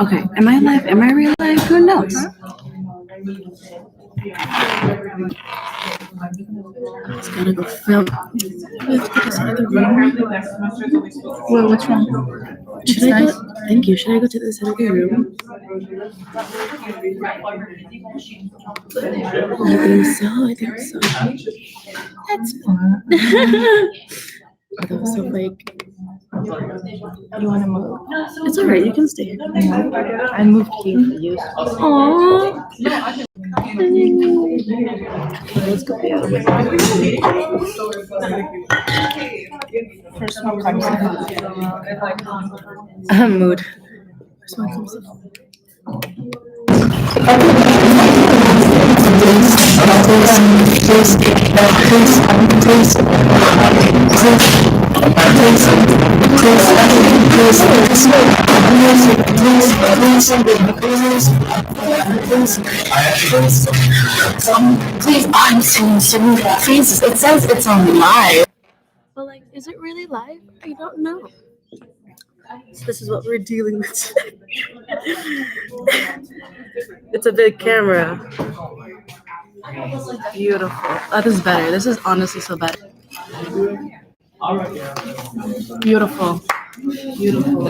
Okay, am I live? Am I real live? Who knows? I just gotta go film. Well, what's wrong? Should I go? Thank you. Should I go to this other room? I think so. That's fun. That was so fake. You want to move? It's alright, you can stay. I moved here for you. Aww. Let's go the other way. First one comes in. Mood. First one comes in. Please, I'm saying please. It says it's on live. But like, is it really live? I don't know. So this is what we're dealing with today. It's a big camera. Beautiful. Oh, this is better. This is honestly so better. Beautiful. Beautiful.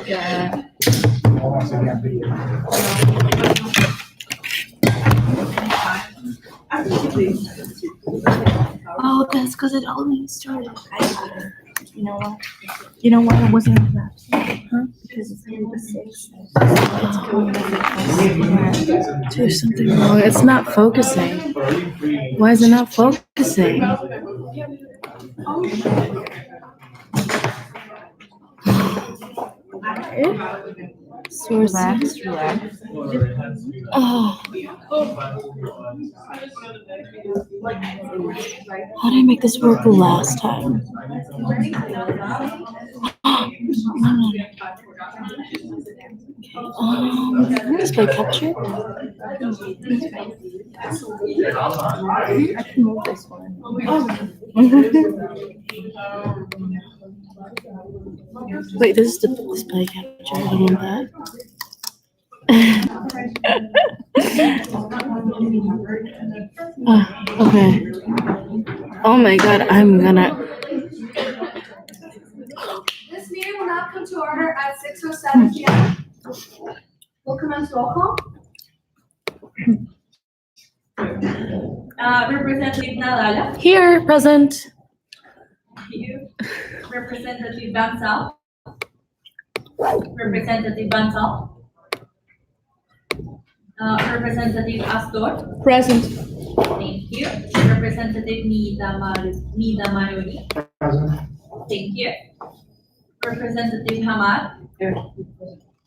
Yeah. Oh, that's because it only started. You know what? You know why I wasn't in that? Huh? Because it's only the 6th. There's something wrong. It's not focusing. Why is it not focusing? Source. Relax. Oh. How did I make this work last time? Display capture. I can move this one. Wait, this is the display capture. I don't want that. Okay. Oh my god, I'm gonna. This meeting will now come to order at 6:07 p.m. We'll commence roll call. Representative Nadala. Here, present. Here. Representative Bansal. Representative Bansal. Representative Astor. Present. Thank you. Representative Nida Maroni. Present. Thank you. Representative Hamad.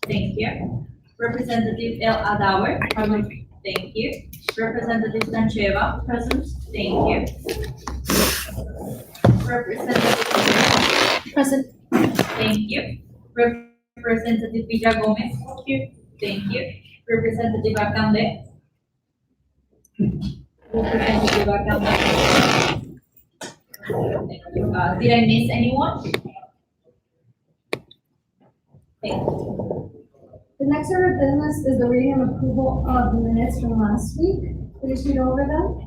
Thank you. Representative El Adawer. Thank you. Representative Sancheva. Present. Thank you. Representative Present. Thank you. Representative Villa Gomez. Thank you. Representative Akande. Representative Akande. Thank you. Did I miss anyone? Thank you. The next order of business is the reading and approval of the minutes from last week. Please read over them.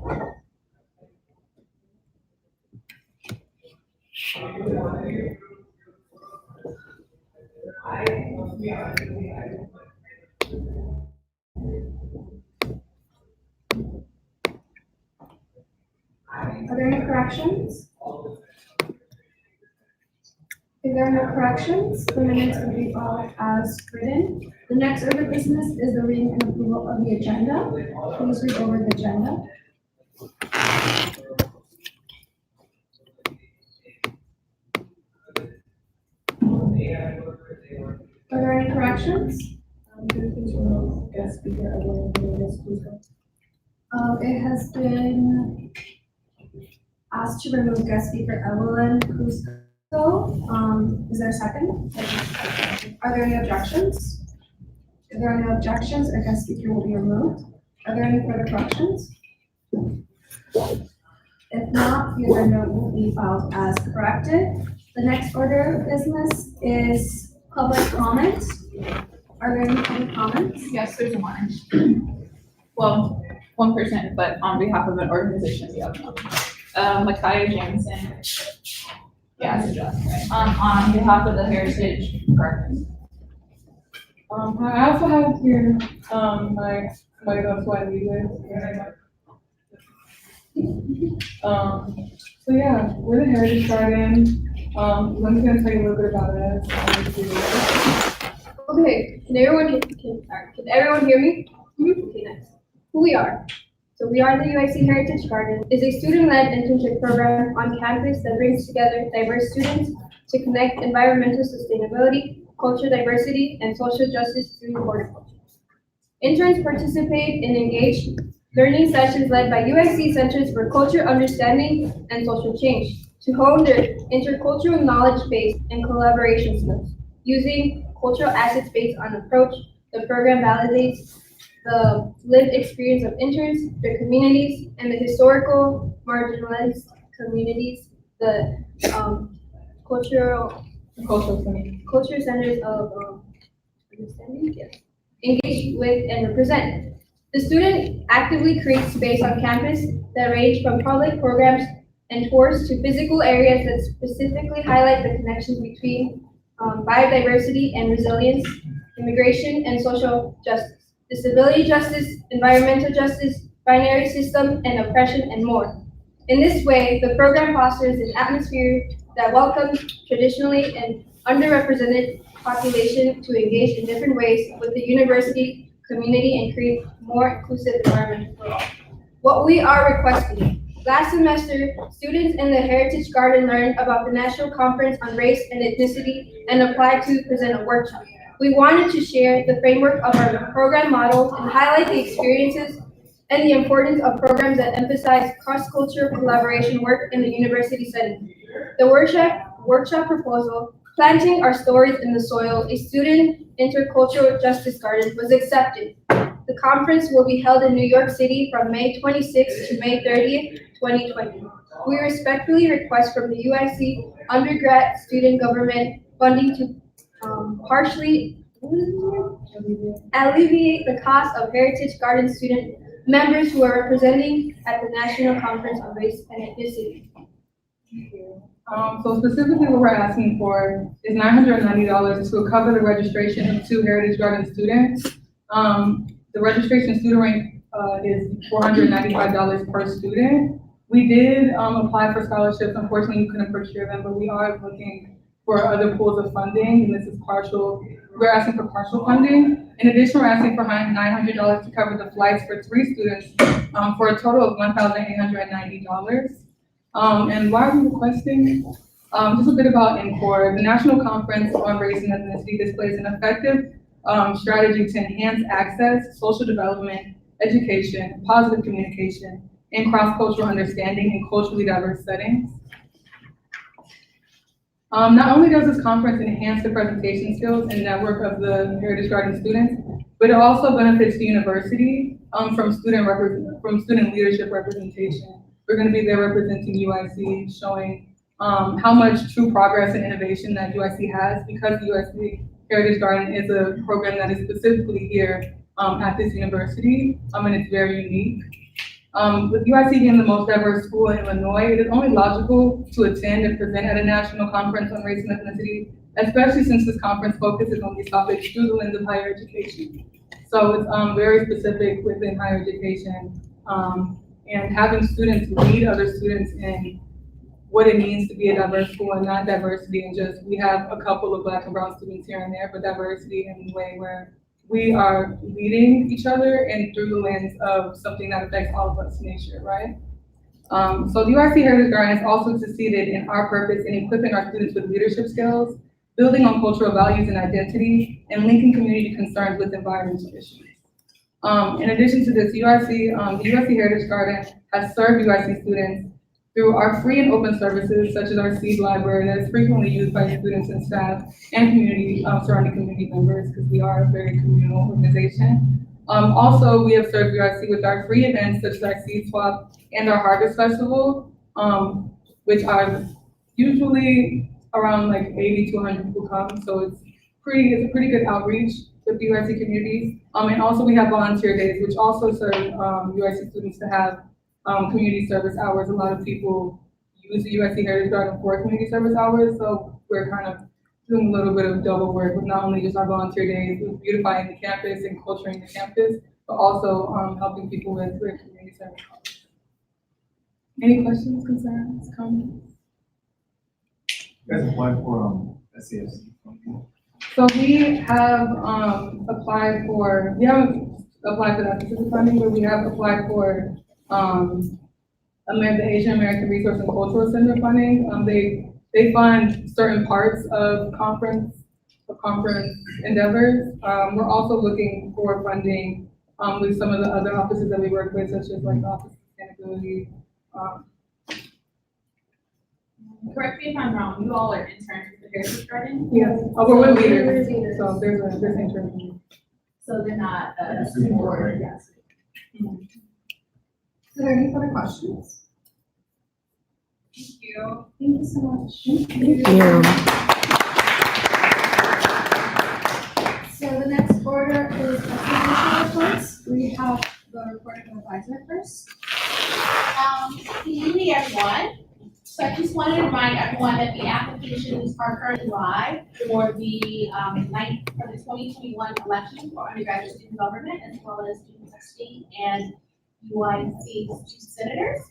Are there any corrections? If there are no corrections, the minutes will be followed as written. The next order of business is the reading and approval of the agenda. Please read over the agenda. Are there any corrections? It has been asked to remove guest speaker Evelyn Cusco. Is there a second? Are there any objections? If there are no objections, our guest speaker will be removed. Are there any further corrections? If not, the other note will be filed as corrected. The next order of business is public comment. Are there any public comments? Yes, there's one. Well, one person, but on behalf of an organization, the other one. Micaiah Jameson. Yeah, it's just, right. On behalf of the Heritage Garden. I also have here, my, somebody else who I lead with. So yeah, we're the Heritage Garden. I'm just gonna tell you a little bit about us. Okay, can everyone hear me? Okay, nice. Who we are. So we are the UIC Heritage Garden. It's a student-led internship program on campus that brings together diverse students to connect environmental sustainability, cultural diversity, and social justice through horticulture. Interns participate in engaged learning sessions led by UIC Centers for Culture Understanding and Social Change to hone their intercultural knowledge base and collaboration skills. Using cultural assets based on approach, the program validates the lived experience of interns, their communities, and the historical marginalized communities, the cultural centers of understanding, yes, engage with and represent. The student actively creates space on campus that range from public programs and tours to physical areas that specifically highlight the connections between biodiversity and resilience, immigration and social justice, disability justice, environmental justice, binary system and oppression, and more. In this way, the program fosters an atmosphere that welcomes traditionally and underrepresented population to engage in different ways with the university community and create more inclusive environment for all. What we are requesting. Last semester, students in the Heritage Garden learned about the National Conference on Race and Ethnicity and applied to present a workshop. We wanted to share the framework of our program models and highlight the experiences and the importance of programs that emphasize cross-cultural collaboration work in the university setting. The workshop proposal, Planting Our Stories in the Soil, a student intercultural justice garden, was accepted. The conference will be held in New York City from May 26th to May 30th, 2020. We respectfully request from the UIC undergrad student government funding to partially alleviate the cost of Heritage Garden student members who are representing at the National Conference on Race and Ethnicity. So specifically what we're asking for is $990 to cover the registration of 2 Heritage Garden students. The registration student rate is $495 per student. We did apply for scholarships. Unfortunately, we couldn't procure them, but we are looking for other pools of funding, and this is partial. We're asking for partial funding. In addition, we're asking for $900 to cover the flights for 3 students for a total of $1,890. And why are we requesting? Just a bit about NCORE. The National Conference on Race and Ethnicity displays an effective strategy to enhance access, social development, education, positive communication, and cross-cultural understanding in culturally diverse settings. Not only does this conference enhance the presentation skills and network of the Heritage Garden students, but it also benefits the university from student leadership representation. We're going to be there representing UIC, showing how much true progress and innovation that UIC has, because the UIC Heritage Garden is a program that is specifically here at this university, and it's very unique. With UIC being the most diverse school in Illinois, it is only logical to attend and present at a national conference on race and ethnicity, especially since this conference focuses on these topics through the lens of higher education. So it's very specific within higher education, and having students lead other students in what it means to be a diverse school, and not diversity and just, we have a couple of Black and brown students here and there, but diversity in a way where we are leading each other and through the lens of something that affects all of us, nature, right? So the UIC Heritage Garden has also succeeded in our purpose in equipping our students with leadership skills, building on cultural values and identity, and linking community concerns with environmental issues. In addition to this, the UIC Heritage Garden has served UIC students through our free and open services, such as our seed library that is frequently used by students and staff and community, surrounding community members, because we are a very communal organization. Also, we have served UIC with our free events, such as our seed swap and our harvest festival, which are usually around like 80 to 100 people come. So it's a pretty good outreach with the UIC communities. And also we have volunteer days, which also serve UIC students to have community service hours. A lot of people use the UIC Heritage Garden for community service hours, so we're kind of doing a little bit of double work with not only just our volunteer days, with beautifying the campus and culturing the campus, but also helping people with community service hours. Any questions, concerns, comments? You guys applied for SCFC funding? So we have we haven't applied for that specific funding, but we have applied for the Asian American Resource and Cultural Center funding. They fund certain parts of conference endeavors. We're also looking for funding with some of the other offices that we work with, such as like the Office of Sustainability. Correct me if I'm wrong, you all are interns with the Heritage Garden? Yes, we're with leaders, so there's intern. So they're not, Student board, right? yes. Are there any further questions? Thank you. Thank you so much. Yeah. So the next order is presentation reports. We have the report of advisement first. Good evening, everyone. So I just wanted to remind everyone that the applications are currently live for the for the 2021 election for undergraduate student government, as well as student state and UIC student senators.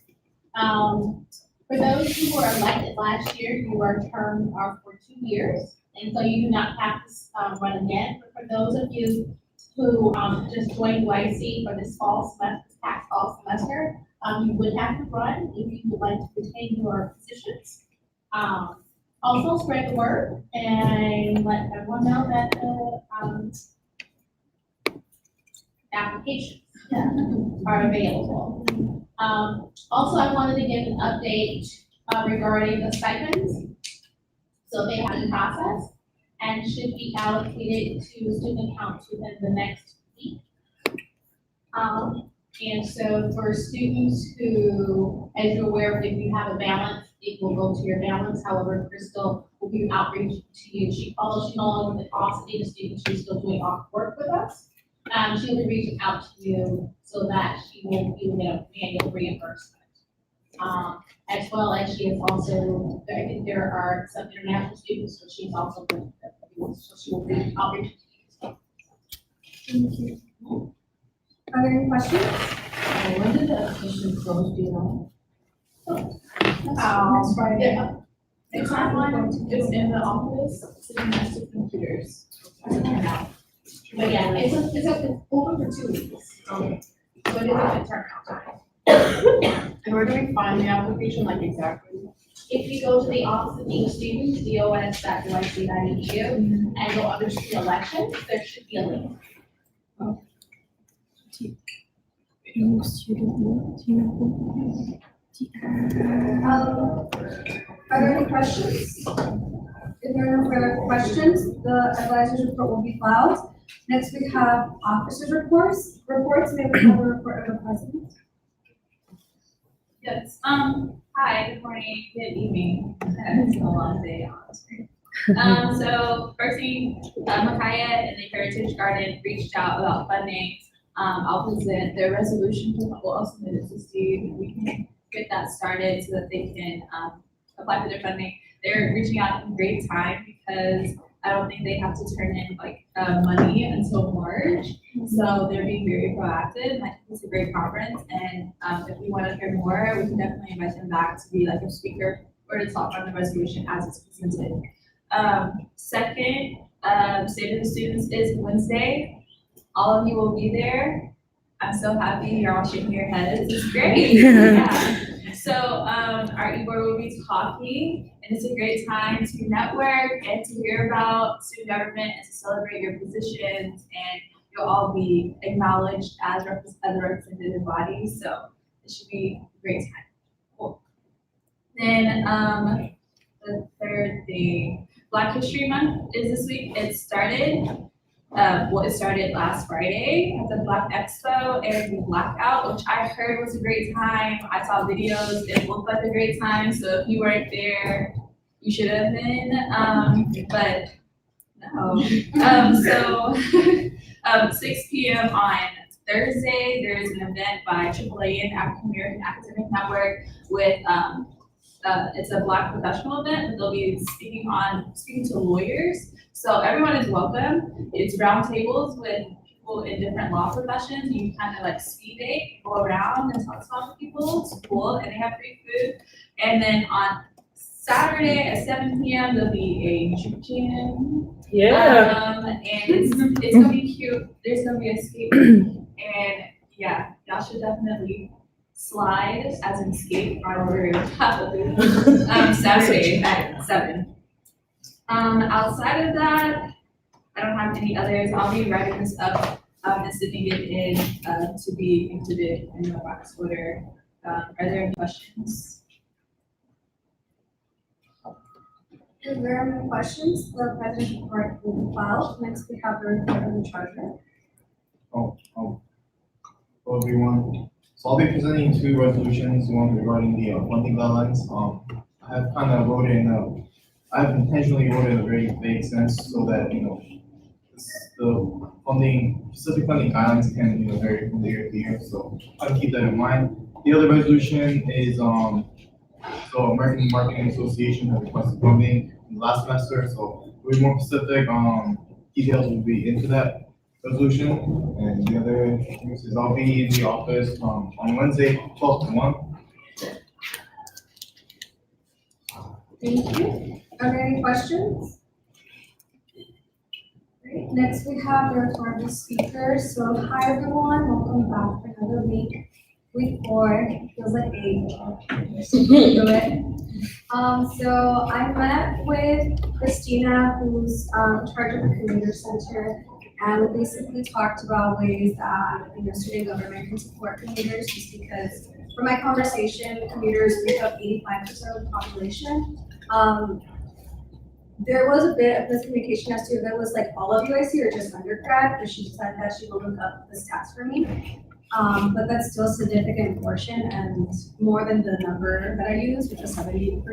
For those who were elected last year, you were termed for 2 years, and so you do not have to run again. But for those of you who just joined UIC for this past fall semester, you would have to run if you would like to retain your positions. Also spread the word and let everyone know that the applications are available. Also, I wanted to give an update regarding the stipends. So they have been processed and should be allocated to student accounts within the next week. And so for students who, as you're aware, if you have a balance, it will go to your balance. However, Crystal will do outreach to you. Although she's no longer the cost data student, she's still doing off work with us. She'll be reaching out to you so that she will get an annual reimbursement. As well as she is also, I think there are some international students, so she's also doing that. So she will reach outreach to you. Thank you. Are there any questions? When did the application close, do you know? Next Friday. Yeah. The timeline is in the office, sitting next to computers. But yeah, it's open for 2 weeks. Okay. So it is a good turnout time. And where do we find the application, like exactly? If you go to the Office of English Students, dos.uic.edu, and go under student elections, there should be a link. Are there any questions? If there are no further questions, the advisor's report will be filed. Next, we have officers' reports. May we have a report of the president? Yes, hi, good morning, good evening. It's been a long day on screen. So first thing, Micaiah and the Heritage Garden reached out about funding. I'll present their resolution, we'll also submit it to Steve, we can get that started so that they can, apply for their funding. They're reaching out in great time because I don't think they have to turn in money until March. So they're being very proactive. I think it's a great conference, and if we want to hear more, we can definitely invite them back to be like a speaker or to talk on the resolution as it's presented. Second, State of the Students is Wednesday. All of you will be there. I'm so happy you're all shaking your heads. It's great. Yeah. So our e-board will be talking, and it's a great time to network and to hear about student government and to celebrate your positions. And you'll all be acknowledged as the representative bodies, so it should be a great time. Cool. Then, the third thing, Black History Month is this week. It started last Friday at the Black Expo and Blackout, which I heard was a great time. I saw videos, it looked like a great time, so if you weren't there, you should have been, but no. 6 p.m. on Thursday, there's an event by AAA and African American Academic Network with, it's a Black professional event, but they'll be speaking to lawyers. So everyone is welcome. It's round tables with people in different law professions. You kind of like speed date, go around and talk to people. It's cool, and they have free food. And then on Saturday at 7 p.m. there'll be a juke jam. Yeah. And it's gonna be cute. There's gonna be a skate, and yeah, y'all should definitely slide as in skate on Saturday at 7. Outside of that, I don't have any others. I'll be writing this up and sending it in to be included in the wax order. Are there any questions? If there are no questions, the president's report will be filed. Next, we have the report of the treasurer. Hello everyone. So I'll be presenting 2 resolutions, one regarding the funding guidelines. I have kind of wrote in, I've intentionally wrote in a very vague sense so that, the specific funding guidelines can, vary from year to year. So I'll keep that in mind. The other resolution is, so American Marketing Association has requested funding in the last semester. So to be more specific, details will be into that resolution. And the other things is I'll be in the office on Wednesday, 12 to 1. Thank you. Are there any questions? Great. Next, we have the report of the speaker. So hi everyone, welcome back for another week. Week 4 feels like 8. So I met with Christina, who's in charge of the commuter center, and we basically talked about ways that student government can support commuters. Just because from my conversation, commuters make up 85% of the population. There was a bit of miscommunication as to if it was like all of UIC or just undergrad, but she said that she will look up the stats for me. But that's still a significant portion and more than the number that I used, which was 70%.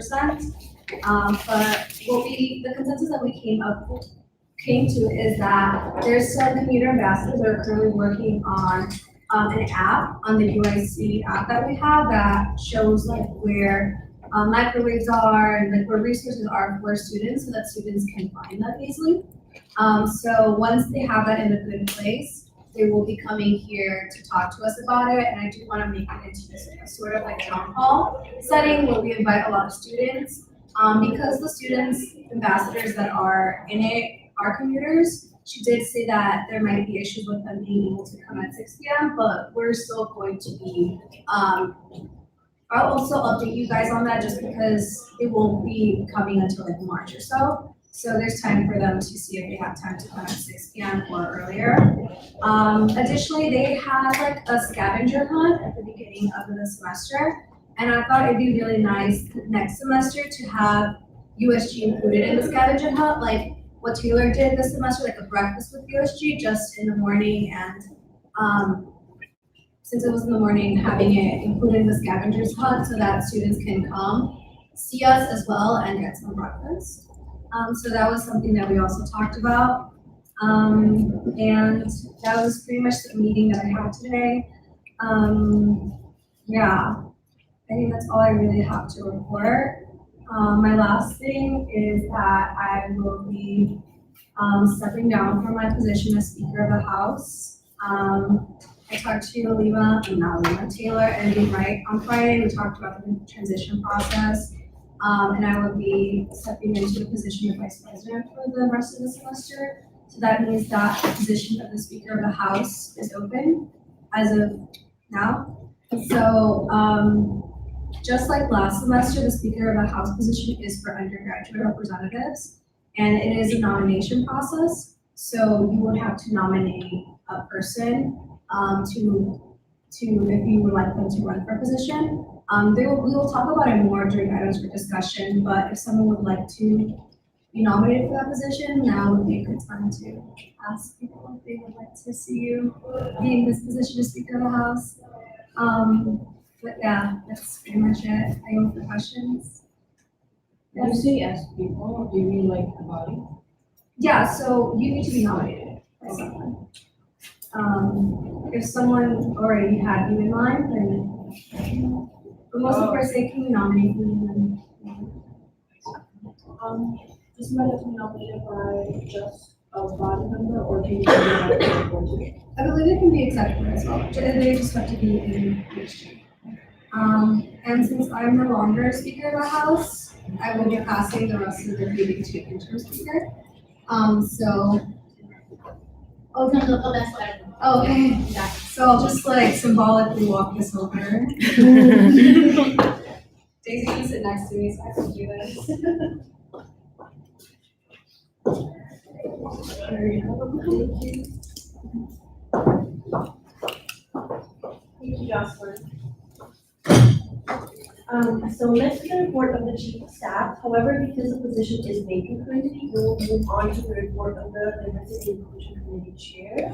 But the consensus that we came to is that there's some commuter ambassadors that are currently working on an app on the UIC app that we have that shows like where microwaves are and like where resources are for students so that students can find them easily. So once they have that in a good place, they will be coming here to talk to us about it. And I do want to make it into a sort of like town hall setting where we invite a lot of students. Because the students, ambassadors that are in it are commuters, she did say that there might be issues with them being able to come at 6 p.m., but we're still going to be, I'll also update you guys on that just because it won't be coming until like March or so. So there's time for them to see if they have time to come at 6 p.m. or earlier. Additionally, they had like a scavenger hunt at the beginning of the semester. And I thought it'd be really nice next semester to have USG included in the scavenger hunt, like what Taylor did this semester, like a breakfast with USG just in the morning. And since it was in the morning, having it included in the scavengers hunt so that students can come see us as well and get some breakfast. So that was something that we also talked about. And that was pretty much the meeting that I had today. Yeah, I think that's all I really have to report. My last thing is that I will be stepping down from my position as Speaker of the House. I talked to Taylor and Wright on Friday. We talked about the transition process. And I will be stepping into the position of Vice President for the rest of the semester. So that means that the position of the Speaker of the House is open as of now. So just like last semester, the Speaker of the House position is for undergraduate representatives, and it is a nomination process. So you would have to nominate person to if you would like them to run for a position. We will talk about it more during items for discussion, but if someone would like to be nominated for that position, now would be a good time to ask people if they would like to see you be in this position as Speaker of the House. But yeah, that's pretty much it. Any other questions? When you say ask people, do you mean like the body? Yeah, so you need to be nominated by someone. If someone already had you in mind, then, but most of course, they can nominate you. Does it matter to be nominated by just a body member or can you be nominated by the board too? I believe it can be executive as well, they just have to be in Livestream. And since I'm no longer Speaker of the House, I will be passing the rest of the meeting to an interim speaker. Oh, no, that's what I. Oh, okay, yeah, so I'll just like symbolically walk this over. Daisy's gonna sit next to me, so I can do this. Thank you, Jocelyn. So next is the report of the chief of staff. However, because the position is vacant currently, we will move on to the report of the diversity and inclusion committee chair.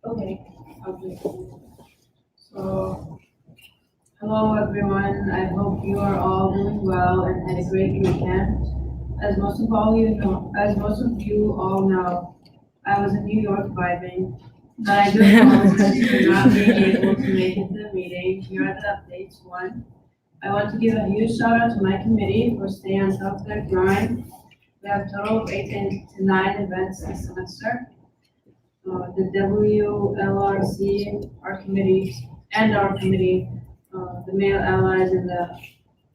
Okay. So, hello everyone, I hope you are all doing well and had a great weekend. As most of you all know, I was in New York vibing, but I do apologize for not being able to make it to the meeting. Here are the updates. One, I want to give a huge shout out to my committee for staying on top of their grind. We have a total of 8 to 9 events this semester. The WLRC, our committee, the male allies in the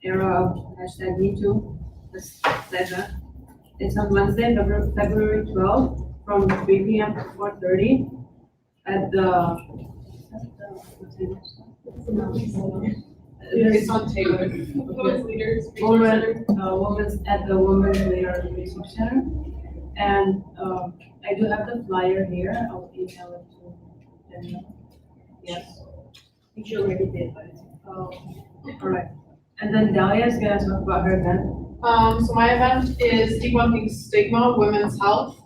era of #MeToo, it's on Wednesday, February 12th, from 3 p.m. to 4:30 at the It's on Taylor. Women's Leaders. at the Women's Leader Research Center. And I do have the flyer here. I'll email it to Danielle. Yes. You already did, but. All right. And then Dahlia is gonna talk about her event. So my event is Debunking Stigma, Women's Health.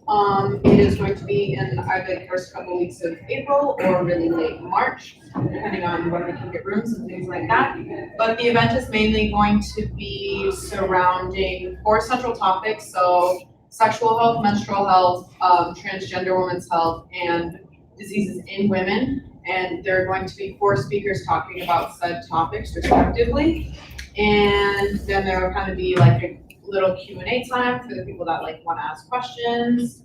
It is going to be in either the first couple weeks of April or really late March, depending on when we can get rooms and things like that. But the event is mainly going to be surrounding 4 central topics. So sexual health, menstrual health, transgender women's health, and diseases in women. And there are going to be 4 speakers talking about said topics respectively. And then there will kind of be like a little Q&A time for the people that like want to ask questions.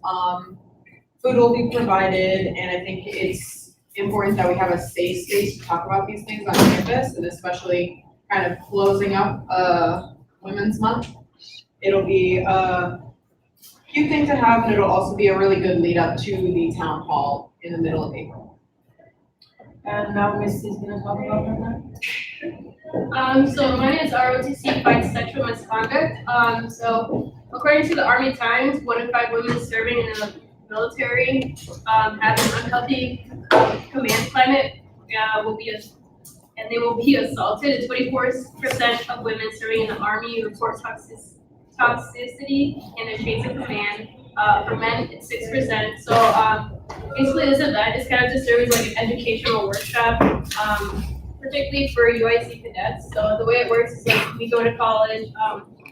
Food will be provided, and I think it's important that we have a safe space to talk about these things on campus, and especially kind of closing up Women's Month. It'll be a cute thing to have, and it'll also be a really good lead up to the town hall in the middle of April. And now Misty's gonna talk about her event. So mine is ROTC Fights Sexual Misconduct. So according to the Army Times, 1 in 5 women serving in the military have an unhealthy command climate, and they will be assaulted. 24% of women serving in the Army report toxicity in their chains of command. For men, it's 6%. So basically this event is kind of to serve as like an educational workshop, particularly for UIC cadets. So the way it works is like we go to college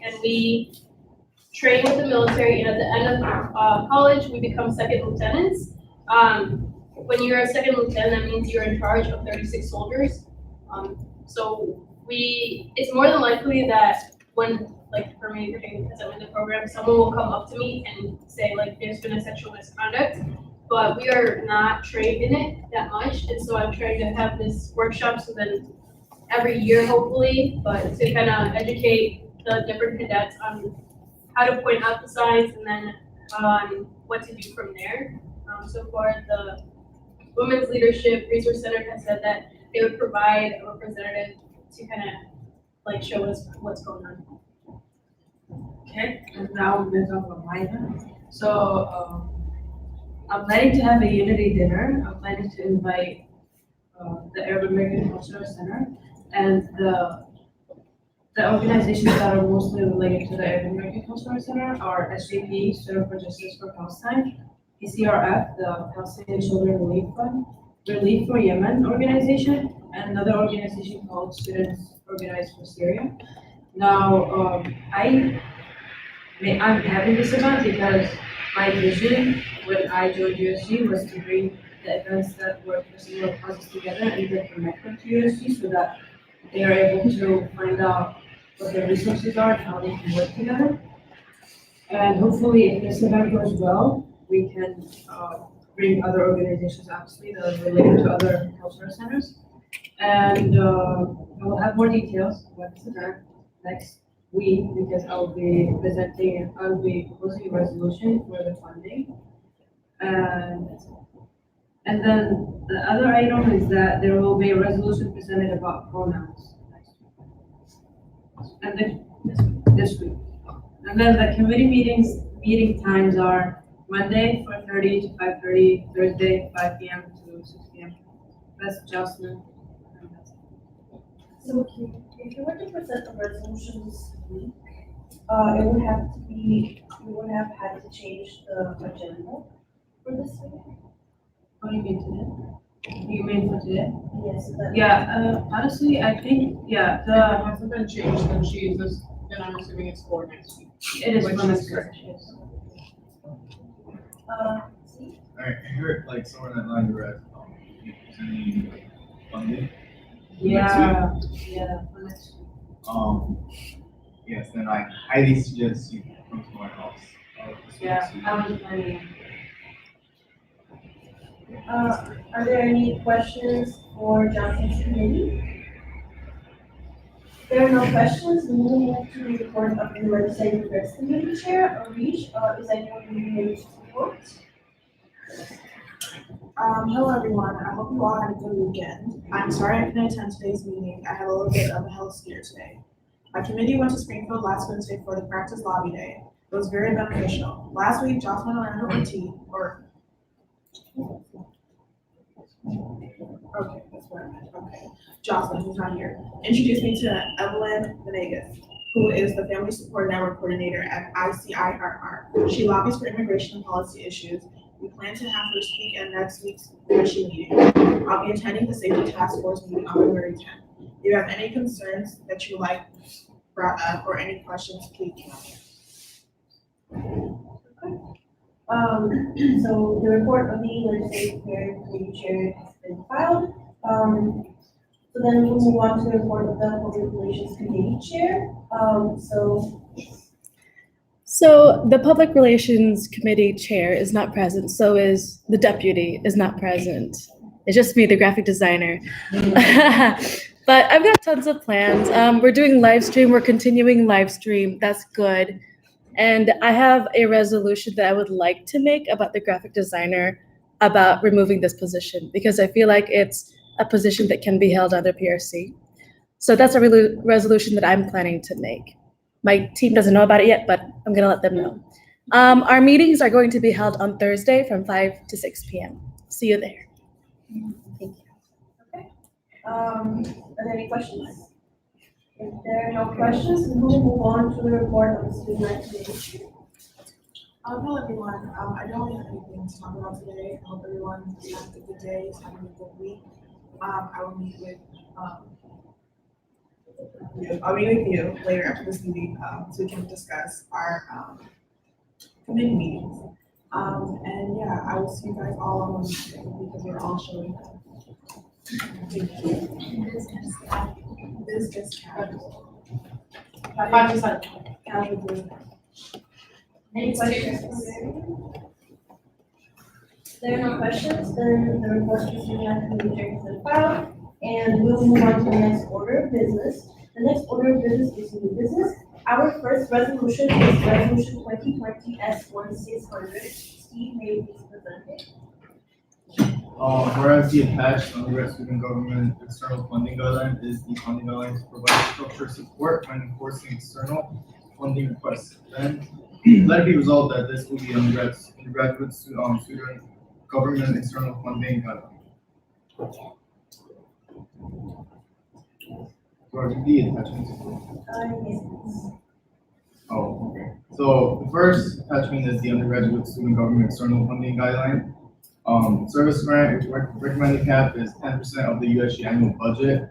and we train with the military, and at the end of college, we become second lieutenants. When you're a second lieutenant, that means you're in charge of 36 soldiers. So it's more than likely that when, like for me, because I'm in the program, someone will come up to me and say like, there's been a sexual misconduct, but we are not trained in it that much. And so I'm trying to have this workshop so then every year, hopefully, but to kind of educate the different cadets on how to point out the signs and then on what to do from there. So far, the Women's Leadership Resource Center has said that they would provide a representative to kind of like show us what's going on. Okay, and now we're gonna talk about my event. So, I'm planning to have a unity dinner. I'm planning to invite the Arab American Cultural Center and the organizations that are mostly related to the Arab American Cultural Center are SJP, Center for Justice for Palestine, PCRF, the Palestinian Children Relief Fund, Relief for Yemen organization, and another organization called Students Organized for Syria. Now, I'm having this event because my vision when I joined USG was to bring the events that work for similar causes together and then connect them to USG so that they are able to find out what their resources are and how they can work together. And hopefully, if this event goes well, we can bring other organizations, obviously, that are related to other cultural centers. And I will have more details about this event next week because I'll be proposing a resolution for the funding. And then the other item is that there will be a resolution presented about pronouns next week. And then this week. And then the committee meeting times are Monday 4:30 to 5:30, Thursday 5 p.m. to 6 p.m. That's Jocelyn. So if you were to present a resolution this week, it would have to be, you would have had to change the agenda for this week. What do you mean today? You mean for today? Yes, that. Yeah, honestly, I think, yeah, It hasn't been changed, then then I'm assuming it's for next week. it is Which for is next correct. week, yes. See? Alright, I heard like somewhere in that line you were at, presenting funding. Yeah, for next week. Yes, then I highly suggest you come to my house. Yeah, I was planning. Are there any questions for Johnson's committee? If there are no questions, we will move to the report of the legislative affairs committee chair, Arish. Is anyone ready to report? Hello everyone, I hope you all had a good weekend. I'm sorry I couldn't attend today's meeting, I had a little bit of a health scare today. My committee went to Springfield last Wednesday for the practice lobby day. It was very beneficial. Last week, Jocelyn Orlando okay, that's what I meant, okay. Jocelyn, who's not here, introduced me to Evelyn Venegas, who is the Family Support Network Coordinator at ICIRR. She lobbies for immigration and policy issues. We plan to have her speak at next week's commission meeting. I'll be attending the Safety Task Force meeting on February 10th. If you have any concerns that you like brought up or any questions, please So the report of the legislative affairs committee chair has been filed. So then we'll move on to the report of the public relations committee chair. So the Public Relations Committee Chair is not present, so is the deputy is not present. It's just me, the graphic designer. But I've got tons of plans. We're doing live stream, we're continuing live stream, that's good. And I have a resolution that I would like to make about the graphic designer about removing this position because I feel like it's a position that can be held under PRC. So that's a resolution that I'm planning to make. My team doesn't know about it yet, but I'm gonna let them know. Our meetings are going to be held on Thursday from 5 to 6 p.m. See you there. Thank you. Okay. Are there any questions? If there are no questions, we will move on to the report of the student activity. Hello everyone, I don't really have anything to talk about today. I hope everyone is having a good day, is having a good week. I will meet with I'll meet with you later after this meeting, so we can discuss our committee meetings. And yeah, I will see you guys all on Wednesday because we're all showing up. Thank you. Business casual. 5%. Casual business. Any questions? If there are no questions, then the report of the student activity chair has been filed. And we'll move on to the next order of business. The next order of business is new business. Our first resolution is resolution 2020 S1600. Steve, may you please present it? Whereas the attached undergrad student government external funding guideline is the funding guideline to provide structured support when enforcing external funding requests. Then let it be resolved that this will be undergraduate student government external funding guideline. Do I read the attachments? Oh, okay. So the first attachment is the undergraduate student government external funding guideline. Service grant recommended cap is 10% of the USG annual budget.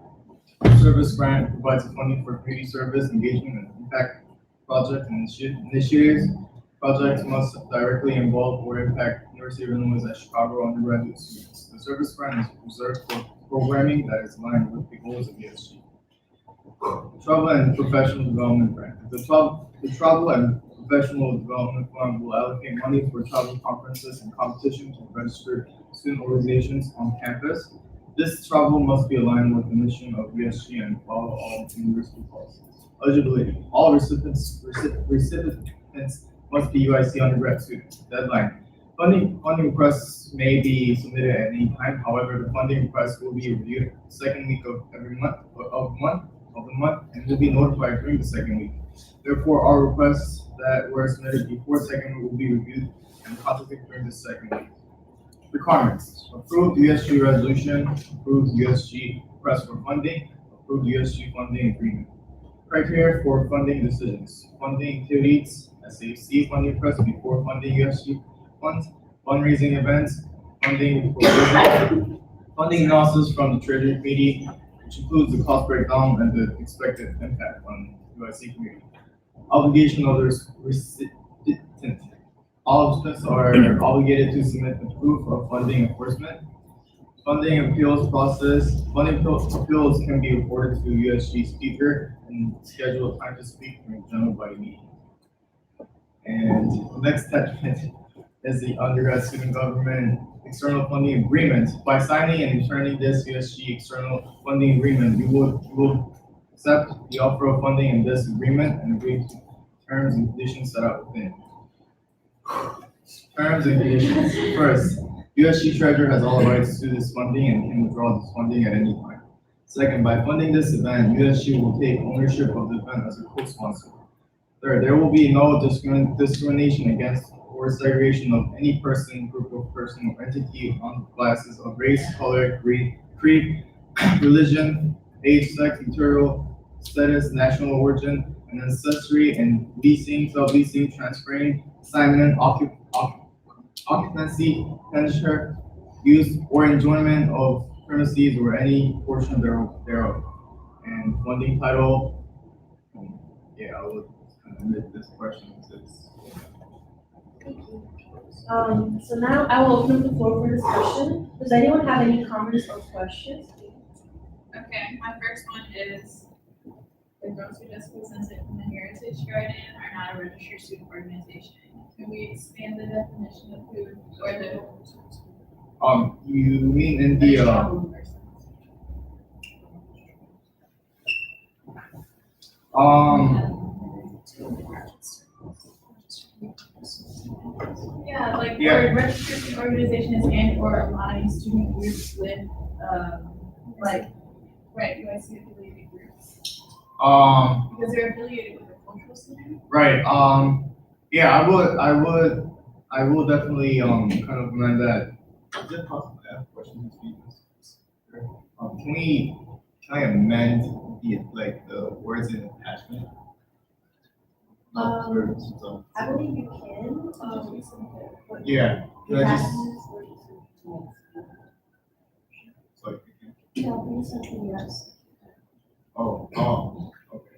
Service grant provides funding for community service, engagement, and impact projects and initiatives. Projects must directly involve or impact University of Illinois at Chicago undergraduate students. The service grant is reserved for programming that is aligned with the goals of USG. Travel and Professional Development Grant. The Travel and Professional Development Fund will allocate money for travel conferences and competitions to registered student organizations on campus. This travel must be aligned with the mission of USG and follow all university policies. Eligibility. All recipients must be UIC undergrad students. Deadline. Funding requests may be submitted at any time. However, the funding request will be reviewed the second week of every month and will be notified during the second week. Therefore, all requests that were submitted before second week will be reviewed and contacted during the second week. Requirements. Approved USG resolution, approved USG request for funding, approved USG funding agreement. Criteria for funding decisions. Funding activities, SAFC funding request before funding USG funds, fundraising events, funding proposal, funding analysis from the Treasury Committee, which includes the cost breakdown and the expected impact on USC community. Obligation of the recipient. All students are obligated to submit the proof of funding enforcement. Funding appeals process. Funding appeals can be reported to USG speaker and schedule a time to speak during general body meeting. And the next attachment is the undergrad student government external funding agreement. By signing and returning this USG external funding agreement, you will accept the offer of funding in this agreement and agree to terms and conditions set out within. Terms and conditions. First, USG Treasurer has all rights to this funding and can withdraw this funding at any time. Second, by funding this event, USG will take ownership of the event as a co-sponsor. Third, there will be no discrimination against or segregation of any person, group of person, or entity on the basis of race, color, creed, religion, age, sex, material status, national origin, and ancestry, and leasing, subleasing, transferring, assignment, occupancy, tenure, use, or enjoyment of premises or any portion thereof. And funding title, yeah, I would kind of admit this question since. So now I will open up the floor for discussion. Does anyone have any comments or questions? Okay, my first one is, the girls who just presented from the Heritage Garden are not a registered student organization. Can we expand the definition of who, or the? You mean in the, Yeah, like, Yeah. or registered student organizations and or aligning student groups with, like, right, UIC affiliated groups. Because they're affiliated with a cultural center. Right, yeah, I will definitely, kind of amend that. Is it possible to ask questions? Can I amend the words in attachment? I believe you can. Yeah, can I just, No, something yes. okay.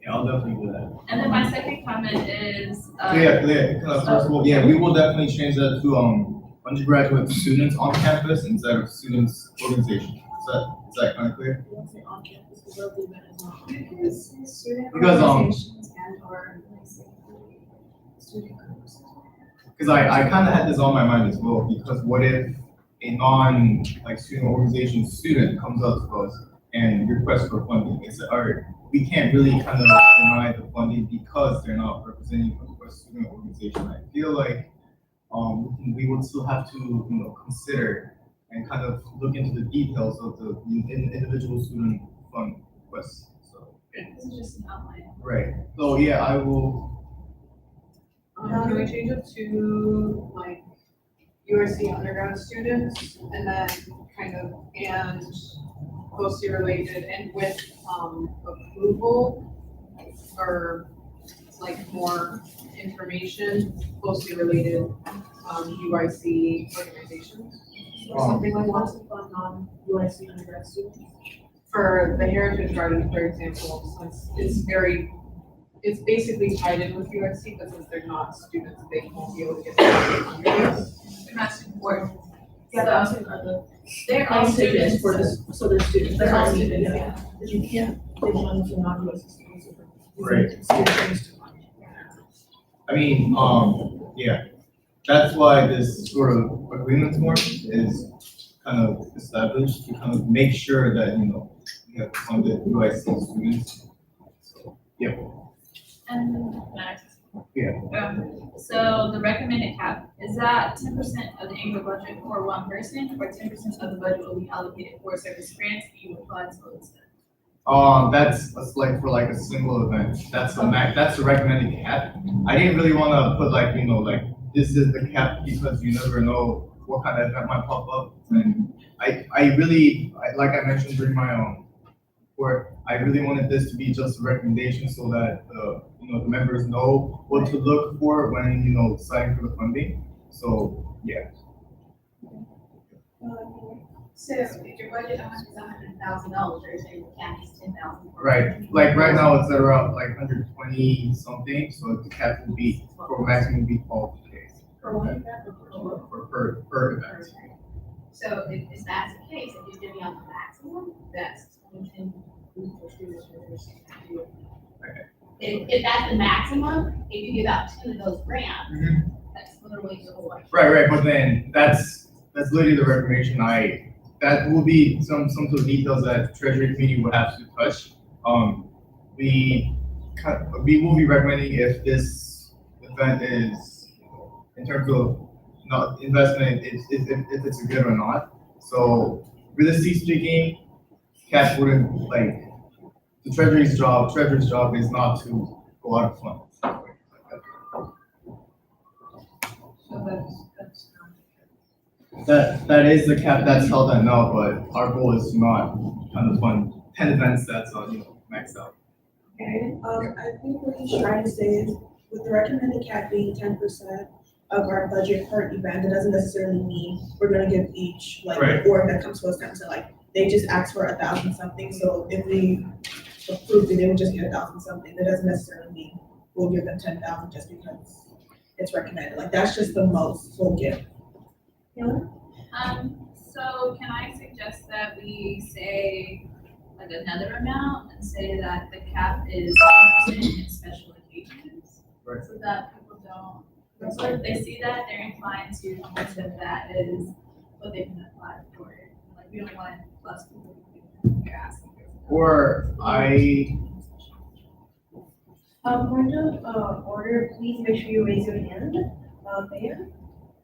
Yeah, I'll definitely do that. And then my second comment is, Clear, first of all, yeah, we will definitely change that to, undergraduate students on campus instead of students organization. Is that kind of clear? On campus, because the event is on campus. Because, Organizations and or student groups. Because I kind of had this on my mind as well, because what if a student organization student comes up to us and requests for funding? We can't really kind of deny the funding because they're not representing a student organization. I feel like we would still have to consider and kind of look into the details of the individual student fund requests. So this is just an outline. right. So yeah, I will. Can we change it to like USC undergrad students and then kind of and closely related and with approval or like more information closely related UIC organizations? Or something like lots of fun non-UIC undergrad students. For the Heritage Garden, for example, since it's basically tied in with USC, but since they're not students, they won't be able to get the They're not support. Yeah, but I'm saying are the They're all students. for this, so they're students. They're all That's what I mean, students, yeah. But you can't, they run for non-USC students. Right. Students. I mean, yeah, that's why this sort of agreement form is kind of established to kind of make sure that, you know, we have funded UIC students. So, yeah. And next. Yeah. So the recommended cap, is that 10% of the annual budget for one person, or 10% of the budget will be allocated for service grants that you apply to instead? That's like for like a single event. That's the recommended cap. I didn't really want to put like, you know, like this is the cap because you never know what kind of event might pop up. And like I mentioned during my report, I really wanted this to be just a recommendation so that you know, the members know what to look for when, you know, deciding for the funding. So yeah. So if your budget amount is $100,000, you're saying the cap is $10,000. Right. Like right now it's at around like 120 something. So the cap would be for maximum would be 12K. For one event or for? Per event. So if that's the case, if you're giving out the maximum, that's within for students for if that's the maximum, if you give out 10 of those grants, that's literally the whole. Right. But then that's literally the recommendation. That will be some sort of details that Treasury Committee would have to touch. We will be recommending if this event is, in terms of not investment, if it's a good or not. So realistically speaking, cash wouldn't like the Treasury's job is not to go out of funds. So That is the cap that's held at now, but our goal is to not kind of fund 10 events that's you know, maxed out. Okay, I think what he's trying to say is with the recommended cap being 10% of our budget per event, it doesn't necessarily mean we're gonna give each like Right. board that comes to us 10%. Like they just ask for 1,000 something, so if we approve it, they would just get 1,000 something. That doesn't necessarily mean we'll give them 10,000 just because it's recommended. Like that's just the most we'll give. So can I suggest that we say like another amount and say that the cap is 10% in special occasions? Right. So that people don't, so if they see that, they're inclined to think that that is what they can apply for it. Like we don't want less people to be asking. Or Point of order, please make sure you raise your hand. Mayor?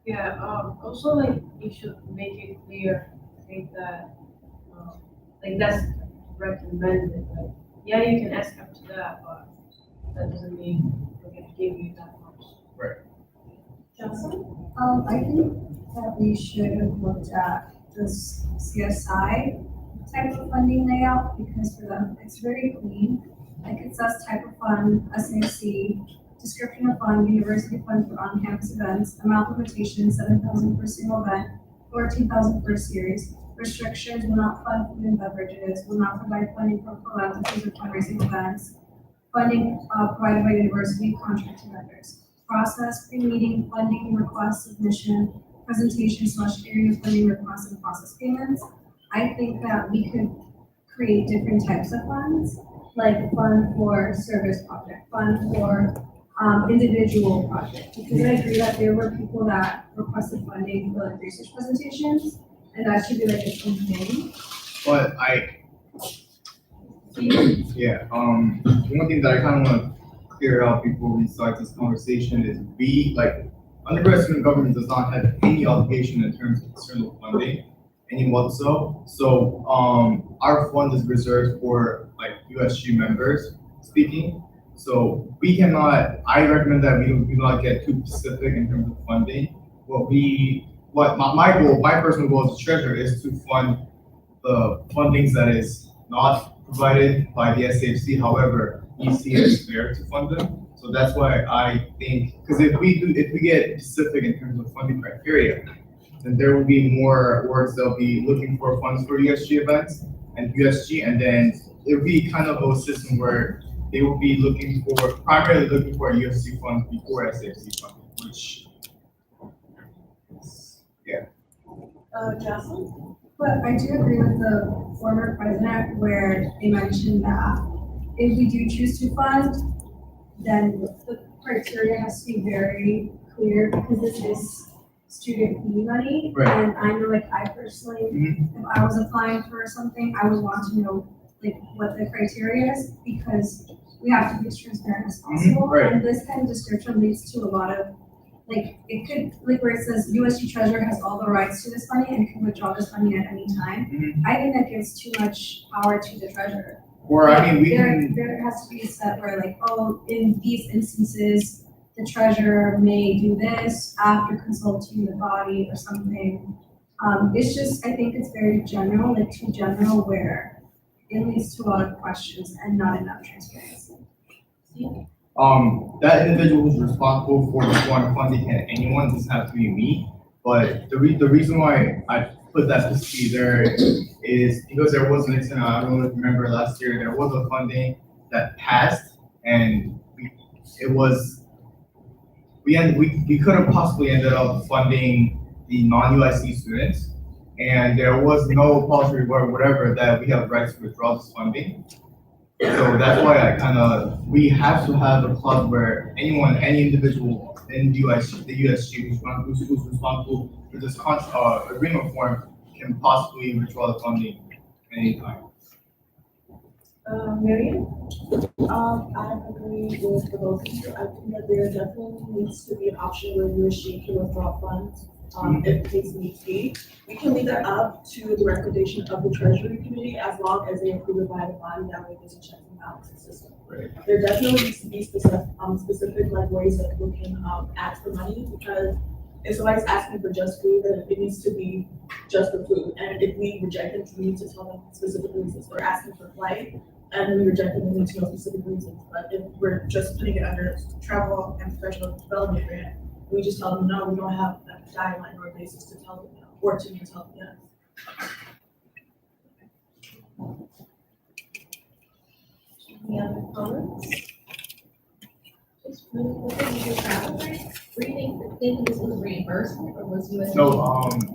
Yeah, also like you should make it clear, I think that, like that's recommended, like, yeah, you can ask up to that, but that doesn't mean we're gonna give you that much. Johnson? I think that we should have looked at this CSI type of funding layout, because for them, it's very clean. Like it says type of fund, SAC, description of fund, university fund for on-campus events, amount of rotation, 7,000 per single event, 14,000 per series. Restrictions: will not fund food and beverages, will not provide funding for philanthropies or fundraising events. Funding provided by university contracted vendors. Process: pre-meeting funding request submission, presentation / area funding request and process payments. I think that we could create different types of funds, like fund for service project, fund for individual project. Because I agree that there were people that requested funding for like research presentations, and that should be like its own thing. But one thing that I kind of want to clear out before we start this conversation is undergrad student government does not have any obligation in terms of external funding, any whatsoever. So our fund is reserved for like USG members speaking. So we cannot, I recommend that we do not get too specific in terms of funding. What my goal, my personal goal as a treasurer is to fund the fundings that is not provided by the SAFC. However, EC is fair to fund them. So that's why I think, because if we get specific in terms of funding criteria, then there will be more works that'll be looking for funds for USG events and USG, and then it will be kind of a system where they will be primarily looking for a USG fund before SAFC fund, which, yeah. Jocelyn? But I do agree with the former president where they mentioned that if we do choose to fund, then the criteria has to be very clear because this is student fee money. Right. And I know like I personally, if I was applying for something, I would want to know like what the criteria is because we have to be as transparent as possible. Right. And this kind of description leads to a lot of like, it could, like where it says USG treasurer has all the rights to this money and can withdraw this money at any time. I think that gives too much power to the treasurer. Or I mean, There has to be a step where like, oh, in these instances, the treasurer may do this after consulting the body or something. It's just, I think it's very general, like too general where it leads to a lot of questions and not enough transparency. that individual who's responsible for the foreign funding and anyone doesn't have to be me. But the reason why I put that specifically there is because there was an incident, I don't know if you remember last year, there was a funding that passed and we could have possibly ended up funding the non-UIC students, and there was no policy or whatever that we have rights to withdraw this funding. So that's why we have to have a clause where any individual in the USG who's responsible for this agreement form can possibly withdraw the funding anytime. Miriam? I agree with the both of you. I think that there definitely needs to be an option where USG can withdraw funds, if case needs be. We can leave that up to the recommendation of the Treasury Committee as long as they approve it by the body, that way there's a check and balance system. Right. There definitely needs to be specific like ways that people can ask for money, because if somebody's asking for just food, then it needs to be just the food. And if we reject them, we need to tell them specific reasons. We're asking for flight, and we reject them, we need to know specific reasons. But if we're just putting it under travel and professional development grant, we just tell them, no, we don't have a guideline or a basis to tell them no, or to even tell them yes. Any other comments? Just really quickly, your travel rate, were you thinking this was reimbursement or was USG? No,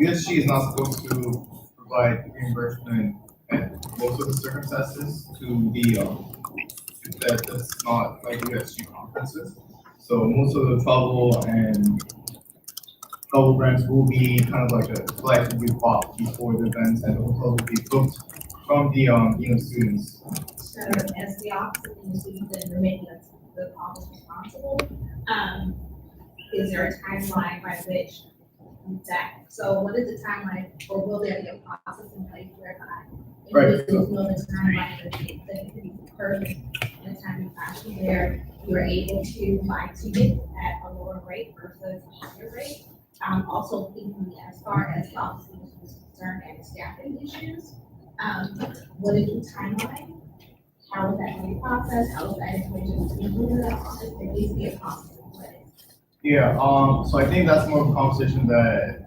USG is not supposed to provide reimbursement at most of the circumstances to that's not like USG conferences. So most of the travel grants will be kind of like a collection we bought before the events, and the hotels will be booked from the students. So as the office of the students and remaining the office responsible, is there a timeline by which so what is the timeline, or will there be a process in place whereby individuals know the timeline that it could be perfect in a timely fashion where you are able to buy tickets at a lower rate versus a higher rate? Also thinking as far as the office is concerned and staffing issues, what is the timeline? How is that going to be processed? How is that information to be included in that office? There needs to be a process in place. Yeah, so I think that's more of a conversation that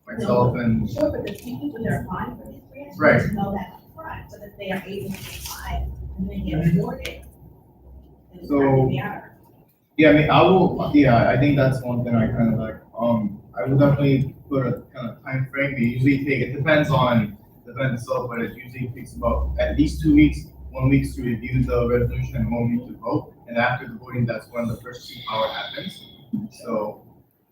myself and. Sure, but the people who are applying for these grants, Right. need to know that upfront, so that they are able to apply and then get awarded. in a So- timely manner. Yeah, I think that's one thing I kind of like, I would definitely put a kind of time frame. It depends on the event itself, but it usually takes about at least 2 weeks, 1 week to review the resolution and 1 week to vote. And after the voting, that's when the first power happens. So,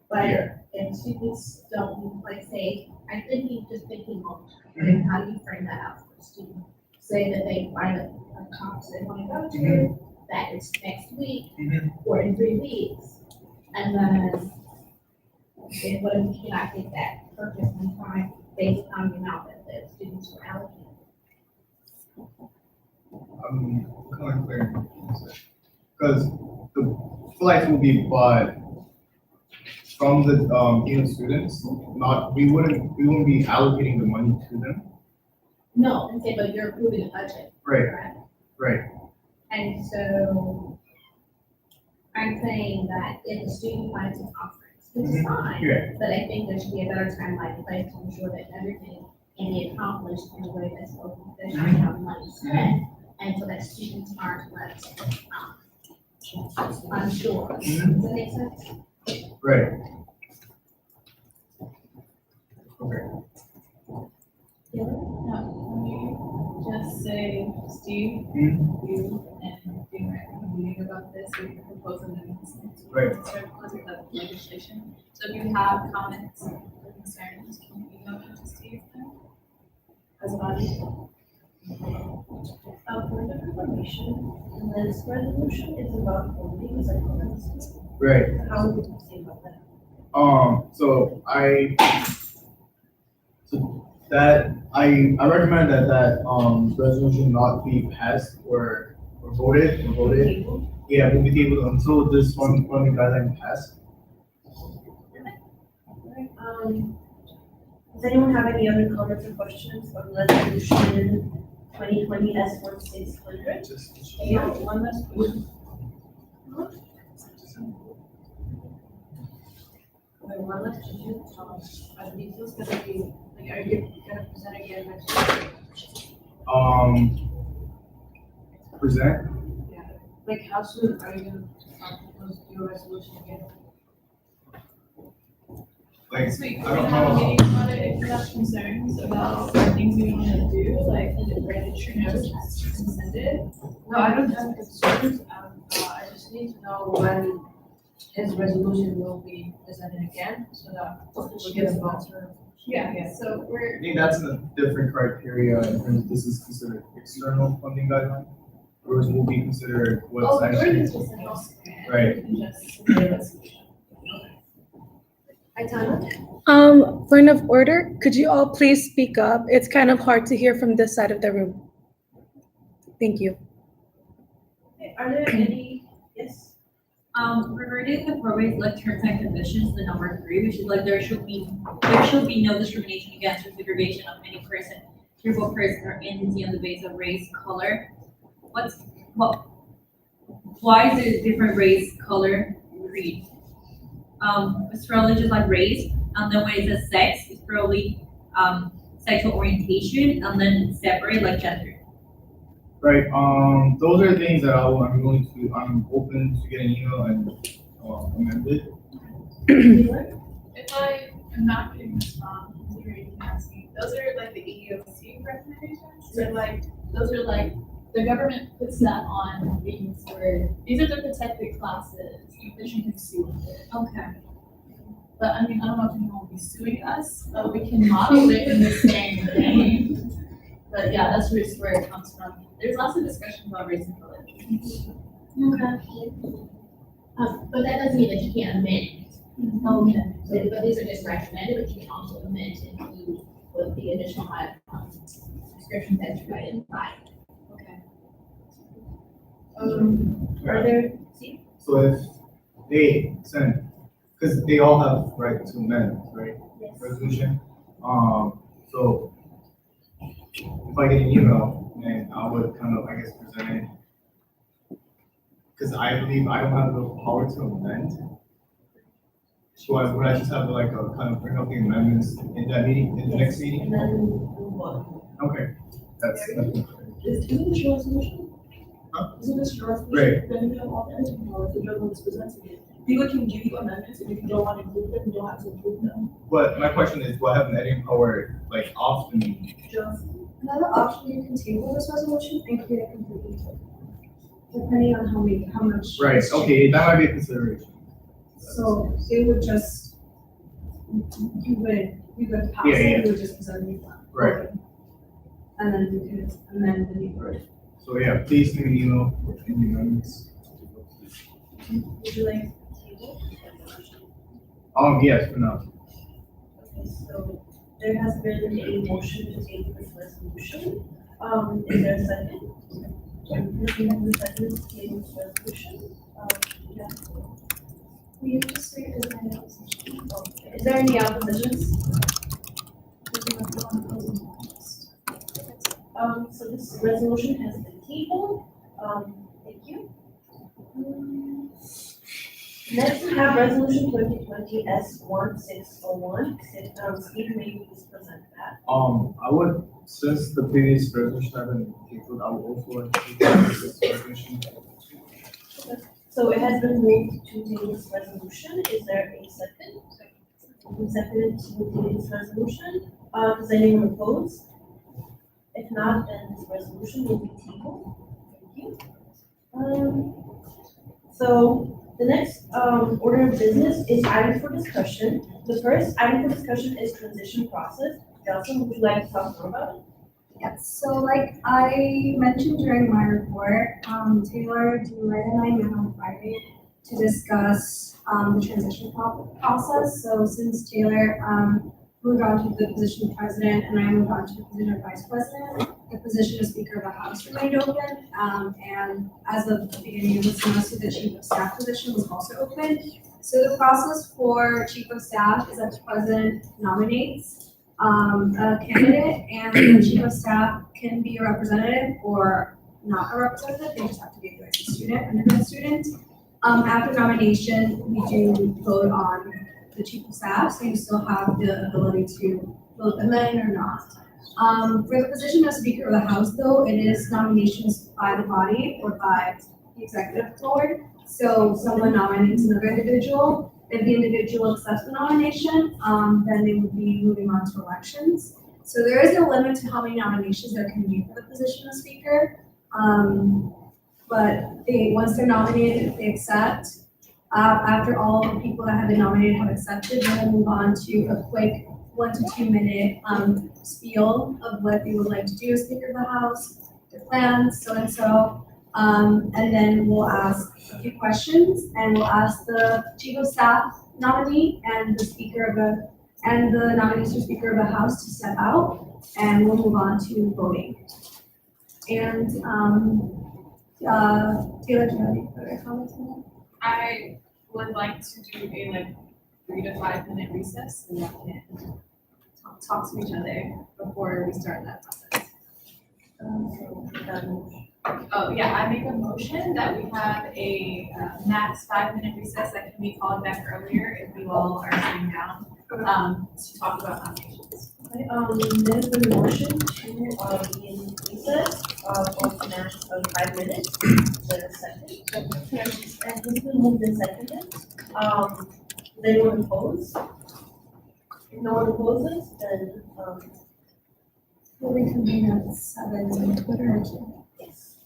But yeah. if students don't, like, say, I'm thinking long term, Mhm. how do you frame that out for a student? Say that they find a conference they want to go to, Mhm. that it's next week, Mhm. or in 3 weeks, and then what if we cannot get that purchase in time based on the amount that the students were allocated? I'm kind of clear. because the flights will be bought from the, students, not, we wouldn't be allocating the money to them. No, okay, but you're approving a budget, Right, correct? right. And so I'm saying that if the student finds a conference, which is fine, Yeah. but I think there should be a better timeline in place to ensure that everything can be accomplished in a way that's open, that I have money spent, and so that students aren't left, unsure. Does that make sense? Right. Okay. Let me just say, Steve, you and being meeting about this, we can propose amendments. Right. To start closing the legislation. So if you have comments or concerns, can you email them to Steve then? As a body? For the information, and this resolution is about holdings and currencies. Right. How would you say about that? So that, I recommend that resolution not be passed or voted. Yeah, we'll be able until this funding guideline pass. Does anyone have any other comments or questions on resolution 2020 S1600? Yeah, one last question. Wait, one last question. Are the details gonna be, like, are you gonna present again next week? Present. Yeah. Like, how soon are you gonna propose your resolution again? Like, This week, I we're don't gonna have a know. meeting about it, if you have concerns about things we wanna do, like, register notes, and send it. No, I don't have concerns, I just need to know when his resolution will be presented again, so that we'll get a vote. Yeah, so I we're, think that's a different criteria in terms of this is considered external funding guideline. Whereas will be considered oh, what's we're actually. just a house grant. Right. We can just submit a resolution. Point of order, could you all please speak up? It's kind of hard to hear from this side of the room. Thank you. Okay, are there any, yes? Regarding the prorates, like terms and conditions, the number 3, which is like there should be no discrimination against or segregation of any person, tribal person, or entity on the basis of race, color. Why is it different race, color, creed? It's probably just like race, and then when it says sex, it's probably sexual orientation, and then separate like gender. Right, those are things that I'm open to get an email and amended. If I am not getting this wrong, zero, you can ask me. Those are like the EEOC recommendations, so like, those are like, the government puts that on things where, these are the protected classes, you can sue with it. Okay. But I mean, I don't know if anyone will be suing us, but we can model it in the same vein. But yeah, that's just where it comes from. There's lots of discussion about race and color. Okay. But that doesn't mean that you can't amend. Okay. So, but these are just recommended, but you can also amend and include with the additional descriptions that you identified. Okay. Are there, So if they send, because they all have right to amend, right? yes. Resolution. So if I get an email, then I would kind of, I guess, present it. Because I believe I don't have the power to amend. So would I just have to like kind of bring up the amendments in that meeting, in the next meeting? And then move on. Okay, that's. Isn't this your resolution? Huh? Isn't this your resolution? Right. Then you have all the editing power if the journal is presenting it. People can give you amendments, and if you don't want to include them, you don't have to include them. But my question is, do I have an editing power like off the meeting? Just another option, you can table this resolution and create a complete veto, depending on how much. Right, okay, that might be a consideration. So it would just, you would pass Yeah, it, yeah. you would just present a new plan. Right. And then you can amend the new word. So yeah, please send me an email with any amendments. Would you like to table? Yes, for now. Okay, so there has been a motion to table this resolution. Is there a second? This is the second table resolution. Yeah. Will you just read the items? Okay. Is there any oppositions? So this resolution has been tabled. Thank you. Next, we have resolution 2020 S1601. Steve, may you please present that? I would, since the previous resolution have been tabled, I would also like to table this resolution. So it has been moved to table this resolution. Is there a second? Seconded to table this resolution. Does anyone oppose? If not, then this resolution will be tabled. Thank you. So the next order of business is items for discussion. The first item for discussion is transition process. Jocelyn, would you like to talk more about it? Yes, so like I mentioned during my report, Taylor, Juliet, and I met on Friday to discuss the transition process. So since Taylor moved on to the position of president and I moved on to the position of vice president, the position of Speaker of the House remained open. And as of the beginning of the semester, the Chief of Staff position was also open. So the process for Chief of Staff is that the President nominates a candidate, and the Chief of Staff can be a representative or not a representative. They just have to be a UIC student, undergrad student. After nomination, we do vote on the Chief of Staff, so you still have the ability to vote them in or not. For the position of Speaker of the House, though, it is nominations by the body or by the executive board. So someone nominates another individual. If the individual accepts the nomination, then they would be moving on to elections. So there is a limit to how many nominations there can be for the position of Speaker. But once they're nominated, if they accept, after all the people that have been nominated have accepted, then we'll move on to a quick 1 to 2 minute spiel of what they would like to do as Speaker of the House, their plans, so and so. And then we'll ask a few questions, and we'll ask the Chief of Staff nominee and the nominees for Speaker of the House to step out, and we'll move on to voting. And Taylor, do you have any further comments on that? I would like to do a 3 to 5 minute recess and we can talk to each other before we start that process. Oh, yeah, I make a motion that we have a max 5 minute recess that can be called back earlier if we all are sitting down to talk about nominations. There's been a motion to be in recess of a max of 5 minutes. Is there a second? And this been moved and seconded. Does anyone oppose? If no one opposes, then We'll reconvene at 7 on Twitter. yes.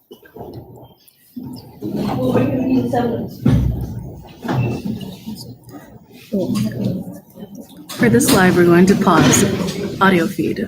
We'll reconvene in 7 minutes. For this live, we're going to pause audio feed.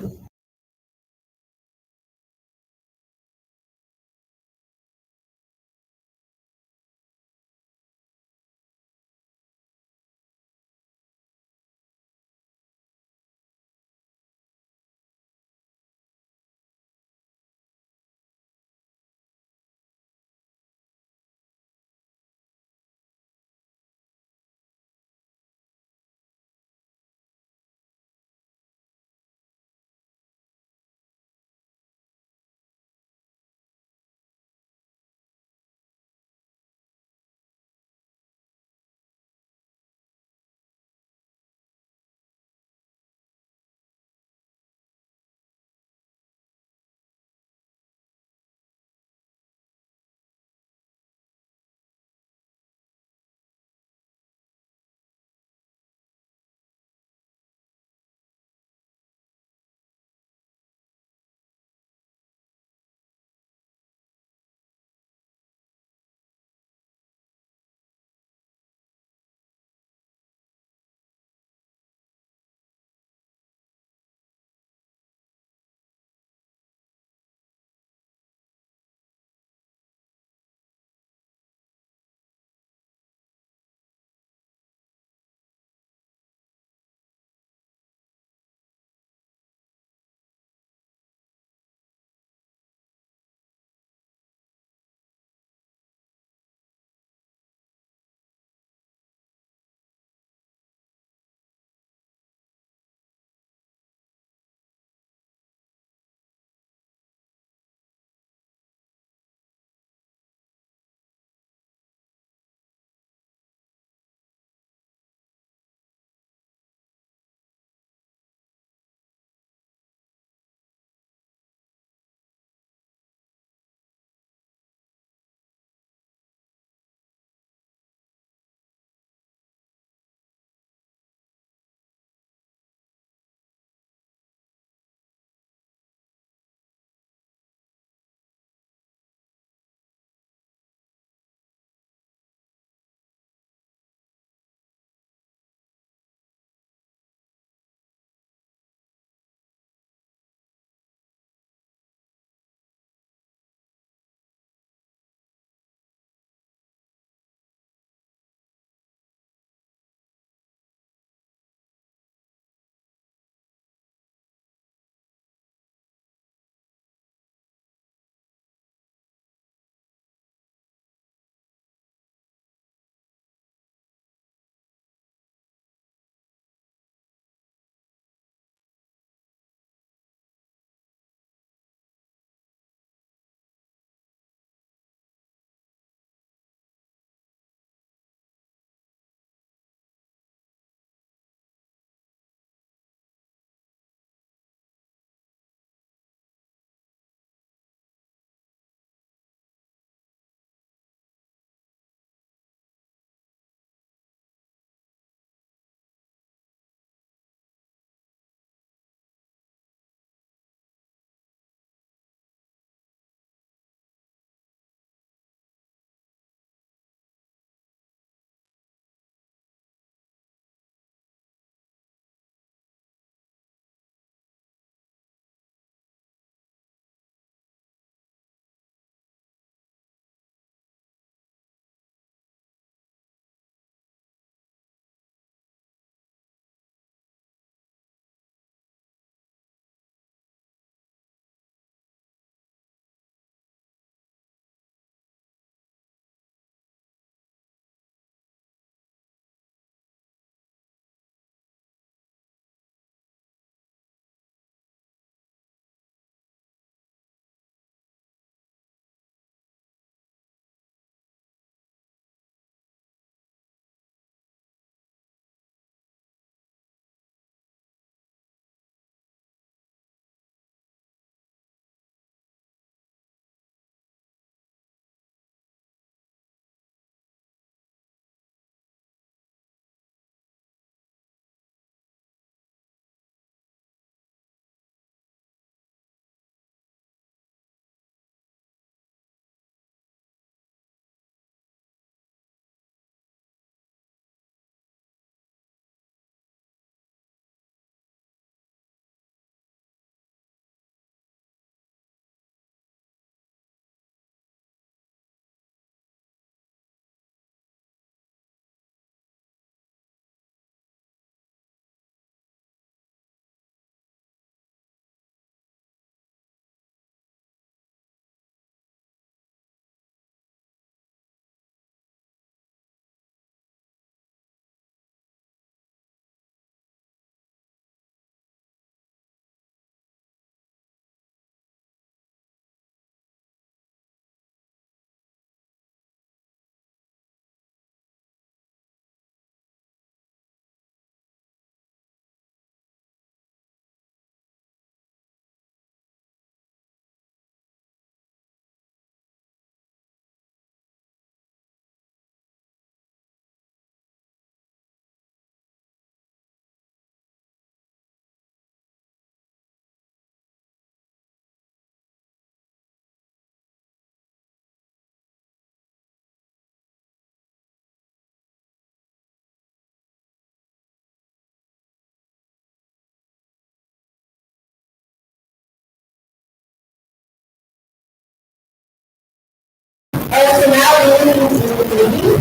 So now I'm moving into the meeting.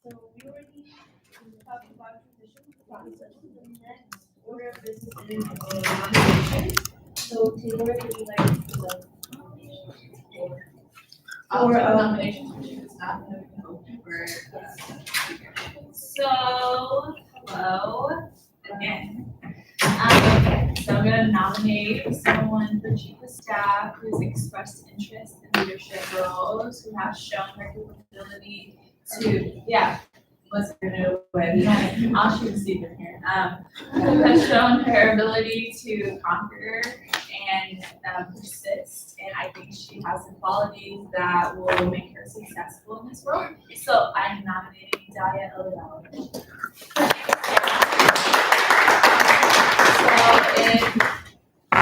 So we already talked about positions, the next order of business is nomination. So Taylor, would you like to present nominations I'll for, do nominations for you, it's not gonna be open for, So, hello again. Okay, so I'm gonna nominate someone for chief of staff who's expressed interest in leadership roles, who has shown her capability to, let's get it with, I'll shoot a secret here. Who has shown her ability to conquer and persist, and I think she has the qualities that will make her successful in this role. So I'm nominating Daya Eliel. So if, I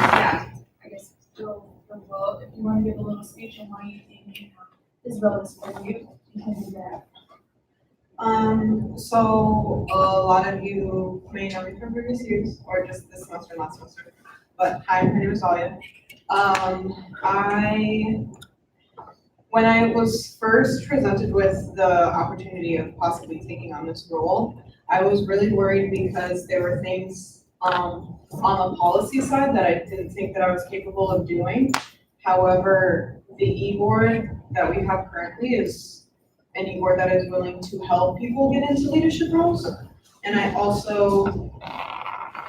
guess we'll vote. If you want to give a little speech on why you think this role is for you, you can do that. So a lot of you may know me from previous years, or just this semester, last semester. But hi, my name is Alia. When I was first presented with the opportunity of possibly taking on this role, I was really worried because there were things on the policy side that I didn't think that I was capable of doing. However, the e-board that we have currently is an e-board that is willing to help people get into leadership roles. And I also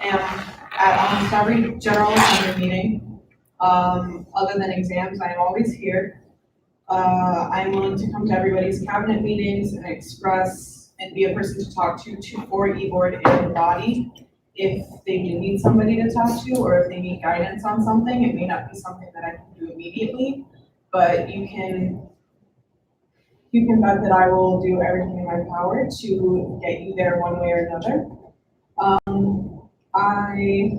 am at almost every general assembly meeting, other than exams, I am always here. I'm willing to come to everybody's cabinet meetings and express and be a person to talk to for e-board and the body. If they do need somebody to talk to, or if they need guidance on something, it may not be something that I can do immediately, but you can bet that I will do everything in my power to get you there one way or another. I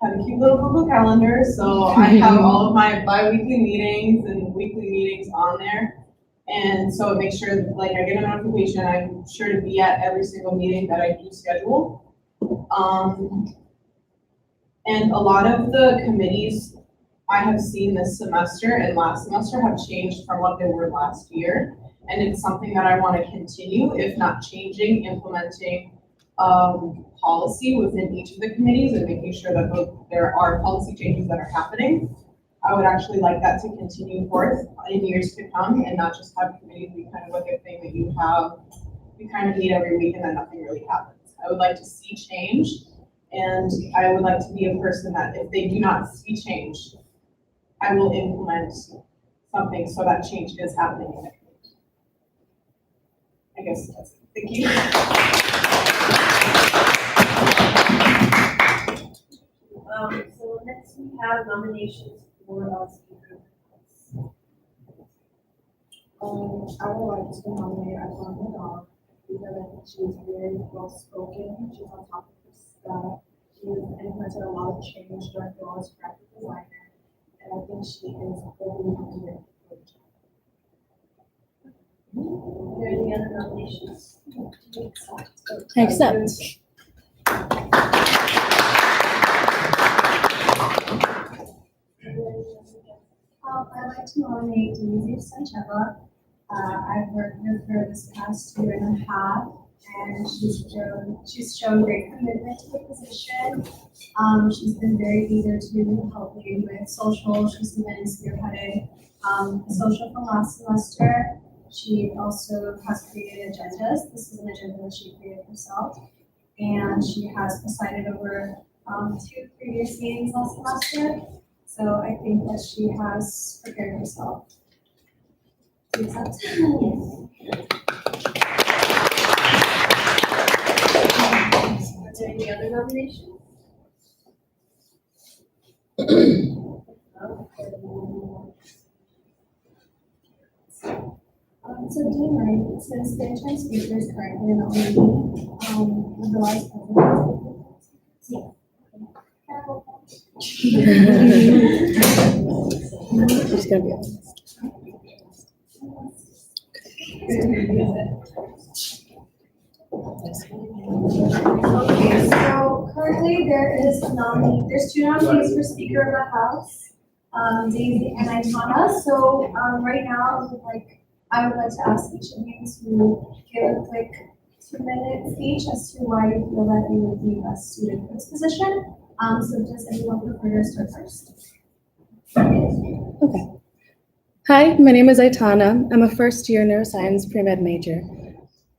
have a cute little Google Calendar, so I have all of my bi-weekly meetings and weekly meetings on there. And so it makes sure that, like, I get a notification, I'm sure to be at every single meeting that I do schedule. And a lot of the committees I have seen this semester and last semester have changed from what they were last year. And it's something that I want to continue, if not changing, implementing policy within each of the committees and making sure that there are policy changes that are happening. I would actually like that to continue forth in years to come and not just have committees be kind of like a thing that you kind of meet every week and then nothing really happens. I would like to see change, and I would like to be a person that if they do not see change, I will implement something so that change is happening in the community. I guess that's it. Thank you. So next we have nominations for speaker. I would like to nominate Ivana Dog because I think she is very well spoken. She's on top of her stuff. She has implemented a lot of change during the role as graphic designer, and I think she is really doing a good job. Are there any other nominations? I accept. I'd like to nominate Denise Sancheva. I've worked with her this past year and a half, and she's shown great commitment to the position. She's been very eager to help me with social. She's been spearheading social from last semester. She also has created agendas. This is an agenda that she created herself, and she has presided over 2 previous meetings last semester. So I think that she has prepared herself to accept. Are there any other nominations? So Dean Wright, since the interim speaker is currently in the meeting, with the vice president. She's gonna be Okay, so currently there's 2 nominees for Speaker of the House. Daisy and Aitana. So, right now, I would like to ask each of you to give a quick 2-minute speech as to why you feel that you would be a student for this position. So does anyone prefer to start first? Okay. Hi, my name is Aitana. I'm a first-year neuroscience pre-med major.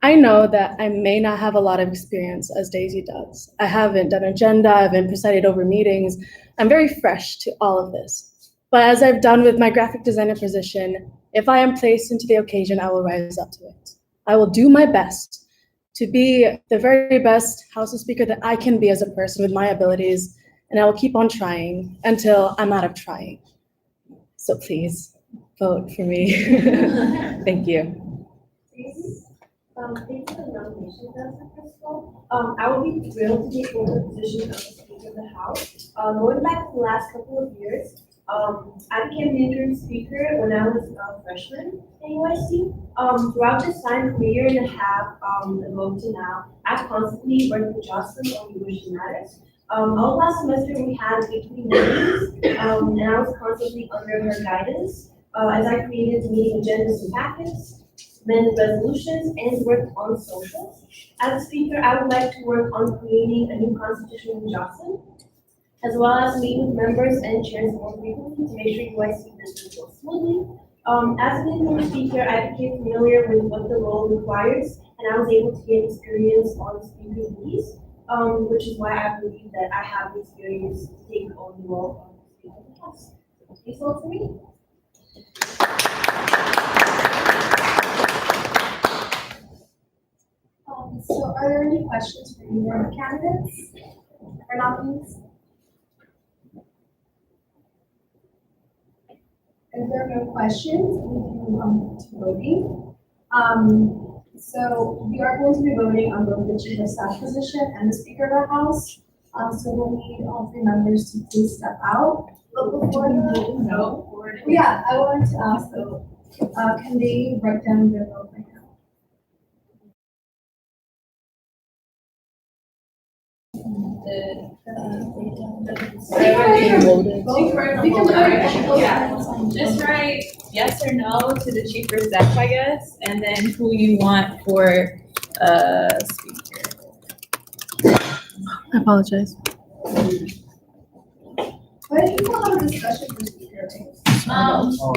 I know that I may not have a lot of experience as Daisy does. I haven't done agenda, I haven't presided over meetings. I'm very fresh to all of this. But as I've done with my graphic designer position, if I am placed into the occasion, I will rise up to it. I will do my best to be the very best House of Speaker that I can be as a person with my abilities, and I will keep on trying until I'm out of trying. So please vote for me. Thank you. Thank you for the nomination, Madam Principal. I would be thrilled to take over the position of the Speaker of the House. Going back to the last couple of years, I became the interim speaker when I was a freshman at UIC. Throughout this time, for a year and a half, ago to now, I've constantly worked with Jocelyn on Evolution Matters. All last semester we had weekly meetings, and I was constantly under her guidance as I created the meeting agendas and packets, amended resolutions, and worked on socials. As a speaker, I would like to work on creating a new constitution in Jocelyn, as well as meet with members and chairs more frequently to make sure UIC business goes smoothly. As an interim speaker, I became familiar with what the role requires, and I was able to get experience on speaker duties, which is why I believe that I have the experience to take on the role of Speaker of the House. Please vote for me. So are there any questions for either of the candidates or nominees? If there are no questions, we can move on to voting. So we are going to be voting on both the chief of staff position and the speaker of the house. So we'll need all 3 members to please step out. But before that, yeah, I wanted to ask though, can they write down their vote right now? Just write yes or no to the chief or staff, I guess, and then who you want for speaker. I apologize. But if people have a discussion for speaker, right?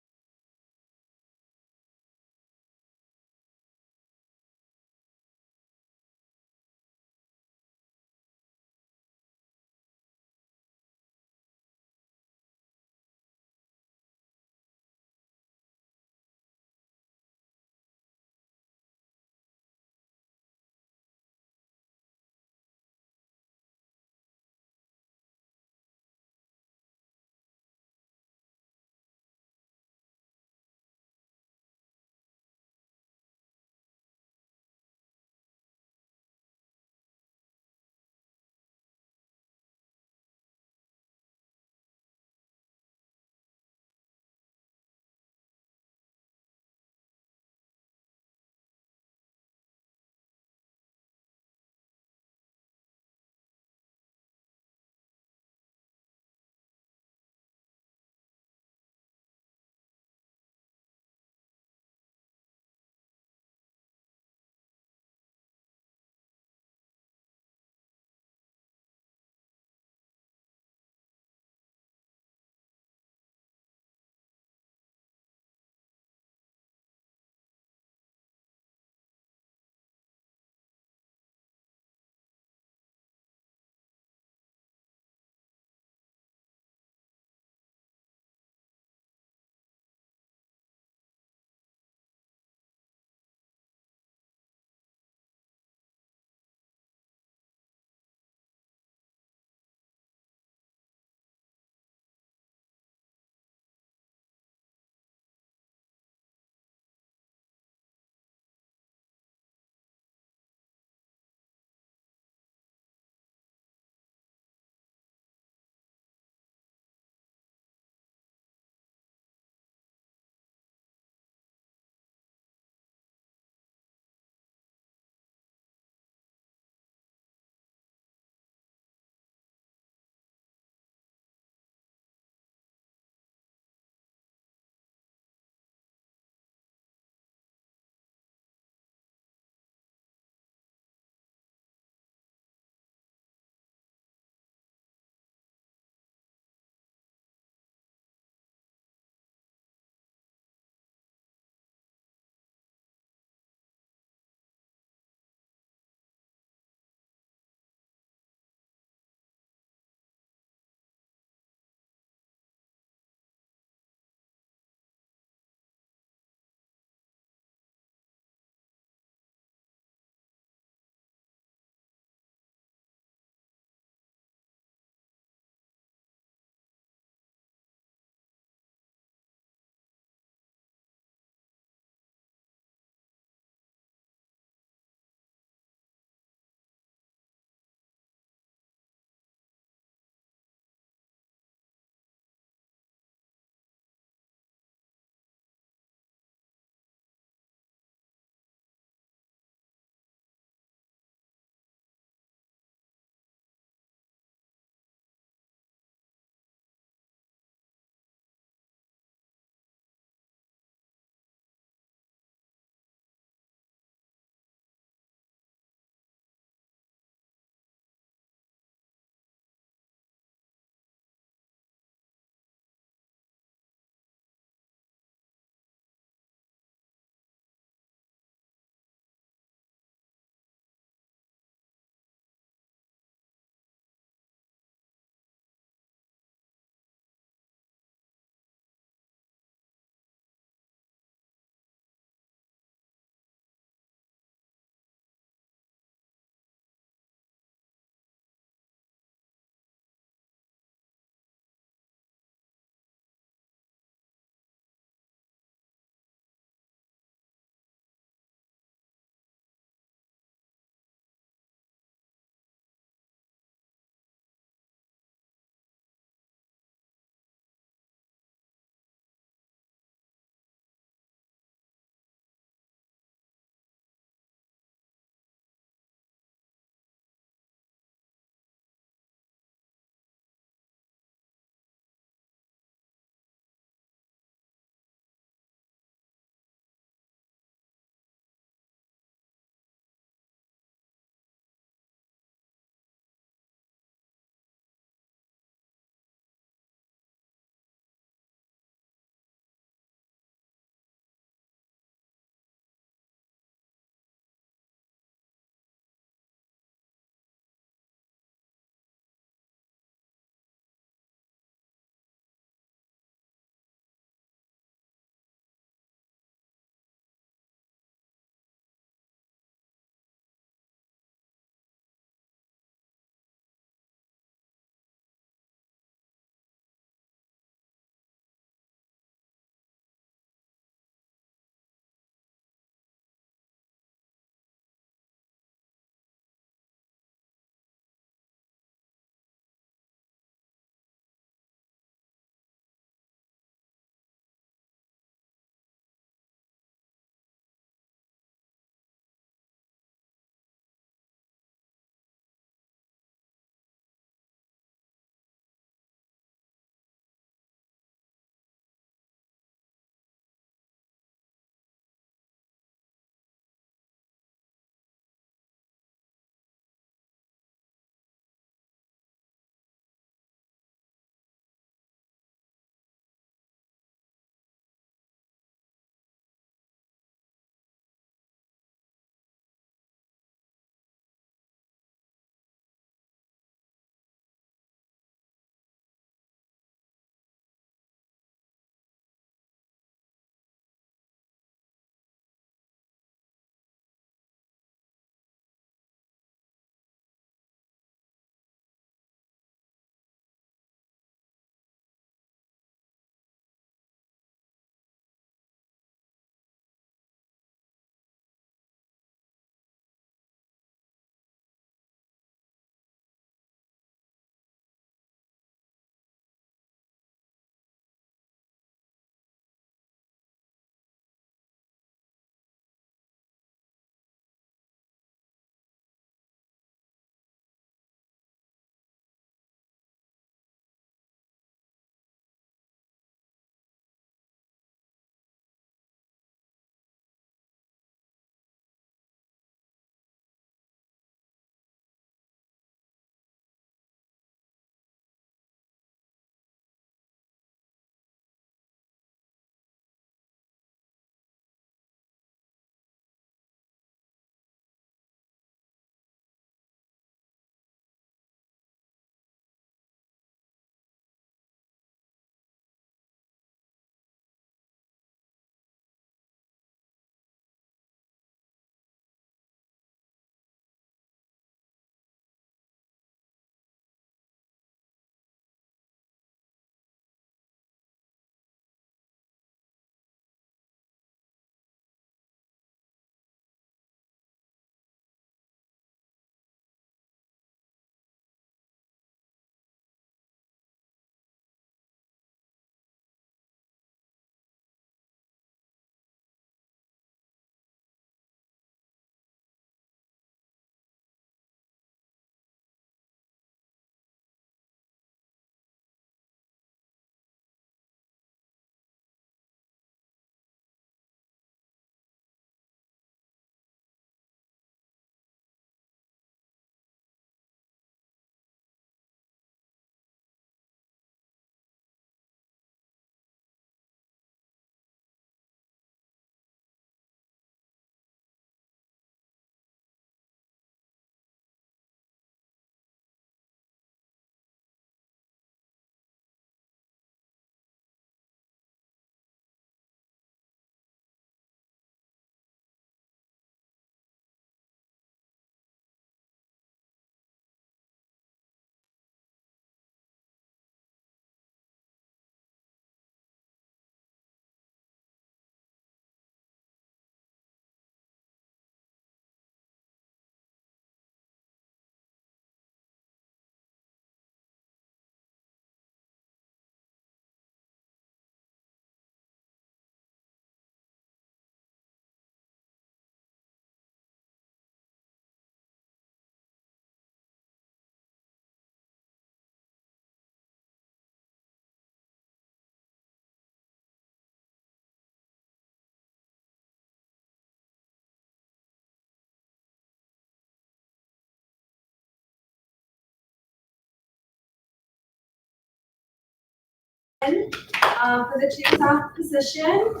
for the chief of staff position.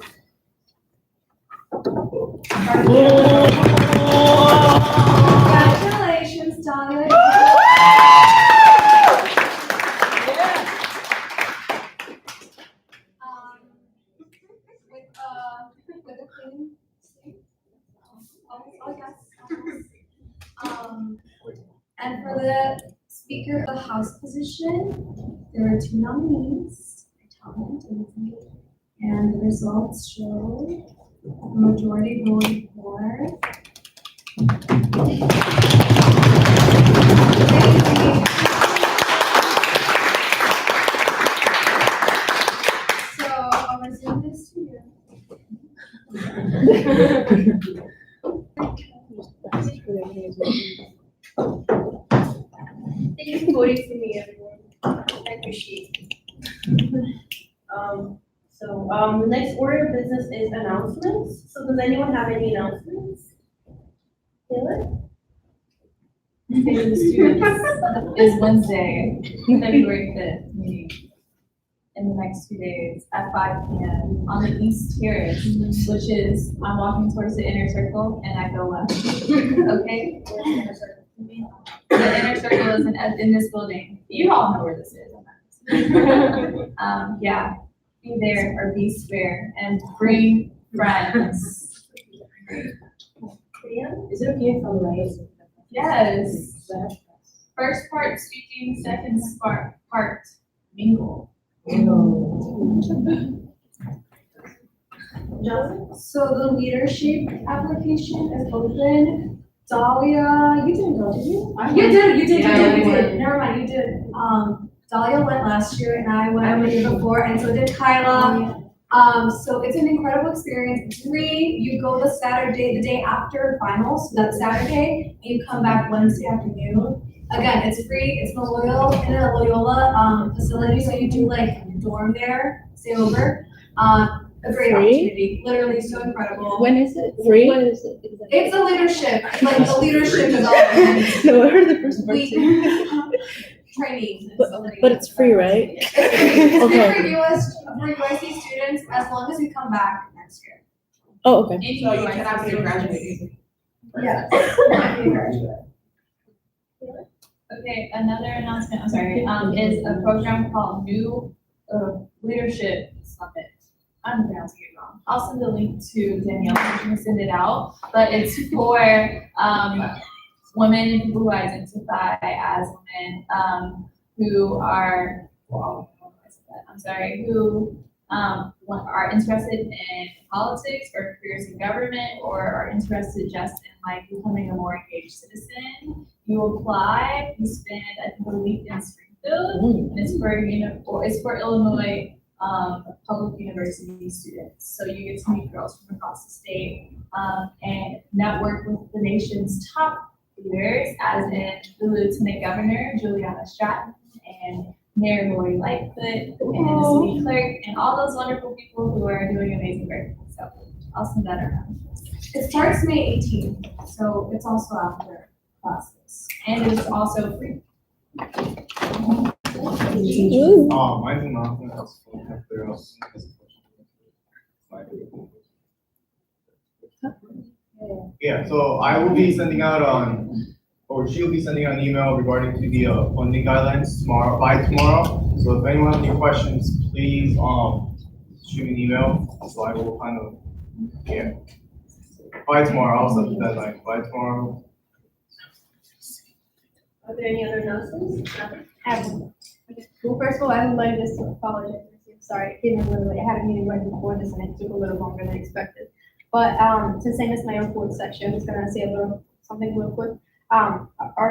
Congratulations, Donna. With a clean sweep. Oh, yes. And for the Speaker of the House position, there are 2 nominees, talent and the results show a majority voted for. So I'll resume this to you. Thank you for voting for me, everyone. I appreciate it. The next order of business is announcements. So does anyone have any announcements? Taylor? State of the Students is Wednesday, February 5th, meeting in the next 2 days at 5 p.m. on the East Terrace, which is, I'm walking towards the inner circle and I go left. Okay? The inner circle is in this building. You all know where this is. Yeah, be there or be square and bring friends. Is it okay if I'm late? Yes. First part speaking, second part mingle. So the leadership application is open. Dahlia, you didn't go, did you? You did. Never mind, you did. Dahlia went last year and I went the year before, and so did Kyla. So it's an incredible experience. It's free. You go the Saturday, the day after finals, so that's Saturday, and you come back Wednesday afternoon. Again, it's free. It's in a Loyola facility, so you do like dorm there, stay over. A great opportunity. Literally so incredible. When is it? Free? When is it? It's a leadership. Like the leadership is all. No, I heard the first part. Training. But it's free, right? It's Okay. for UIC students as long as we come back next year. Oh, okay. So you cannot be graduating. Yes. Okay, another announcement, I'm sorry, is a program called New Leadership Summit. I'm pronouncing it wrong. I'll send the link to Danielle, so she can send it out, but it's for, women and people who identify as women, who are, who, are interested in politics or careers in government, or are interested just in like becoming a more engaged citizen. You apply, you spend, I think, a week in Springfield, and it's for Illinois public university students. So you get to meet girls from across the state and network with the nation's top leaders, as in the Lieutenant Governor, Juliana Stratton, and Mayor Lori Lightfoot, and the city clerk, and all those wonderful people who are doing amazing work. So I'll send that around. It starts May 18th, so it's also after classes. And it's also free. Mine's an option. If there else has a question. Yeah, so I will be sending out she'll be sending out an email regarding to the funding guidelines by tomorrow. So if anyone has any questions, please shoot me an email. So I will by tomorrow. I'll set the deadline by tomorrow. Are there any other announcements? Well, first of all, I would like just to apologize. Sorry, it came in a little late. I had a meeting right before this and it took a little longer than expected. But since I missed my report section, I'm just gonna say something real quick. Our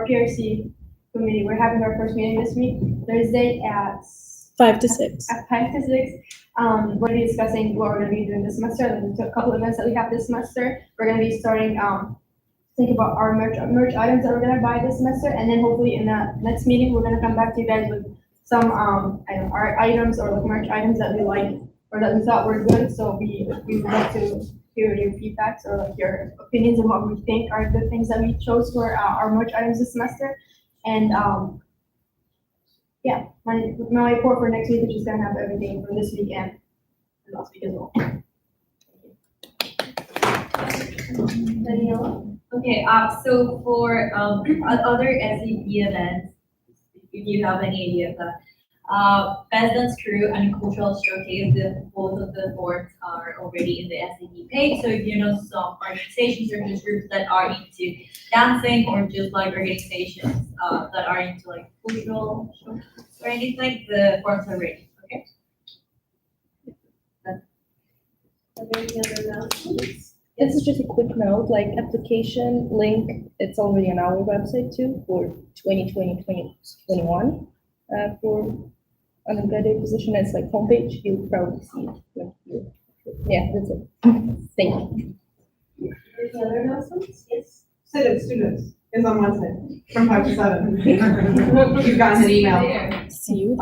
PRC committee, we're having our first meeting this week, Thursday at 5 to 6. At 5 to 6. We're gonna be discussing what we're gonna be doing this semester, and a couple of events that we have this semester. We're gonna be starting think about our merch items that we're gonna buy this semester, and then hopefully in the next meeting we're gonna come back to you guys with some art items or like merch items that we like or that we thought were good. So we would like to hear your feedbacks or like your opinions on what we think are good things that we chose for our merch items this semester. And my report for next week, which is gonna have everything from this week and last week as well. Daniela? Okay, so for, other SAP events, if you have any idea of that, Best Dance Crew and Cultural Showcase, both of the boards are already in the SAP page, so if you know some organizations or just groups that are into dancing, or just like organizations, that are into like cultural showcase or anything, the forms are ready, okay? Are there any other announcements? This is just a quick note, like application link, it's already on our website too for 2020-2021. For undergraduate position, it's like homepage, you'll probably see it. Like, yeah, that's it. Thank you. Any other announcements? Yes. Students is on Wednesday from 5 to 7. You've gotten an email. See you.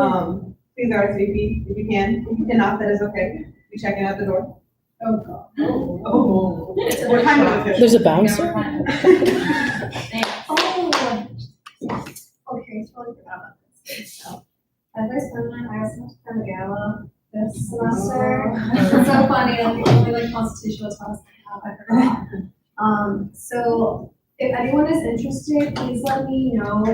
Please RSVP if you can. If not, that is okay. Be checking out the door. Oh, God. Oh. What time is it official? There's a bouncer? Oh. Okay, totally forgot about this. So, as I spent my higher semester in the gala this semester, it's so funny, like the only like constitutional class I have, I forgot. So if anyone is interested, please let me know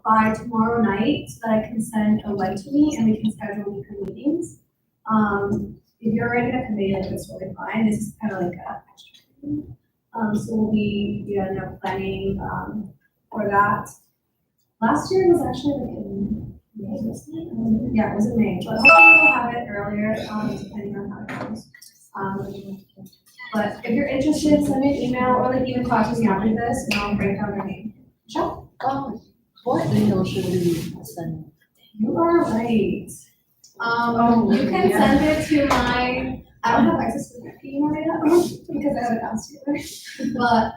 by tomorrow night so that I can send a link to me and we can schedule weekly meetings. If you're ready to convey, like, it's really fine. This is kind of like a extra thing. So we'll be, planning, for that. Last year was actually like in May, wasn't it? Yeah, it was in May, but hopefully we'll have it earlier, depending on how it goes. But if you're interested, send me an email or like even talk to me after this and I'll break down your name. Michelle? What email should we send? You are right. You can send it to my, I don't have access to my email right now because I have it downstairs. But,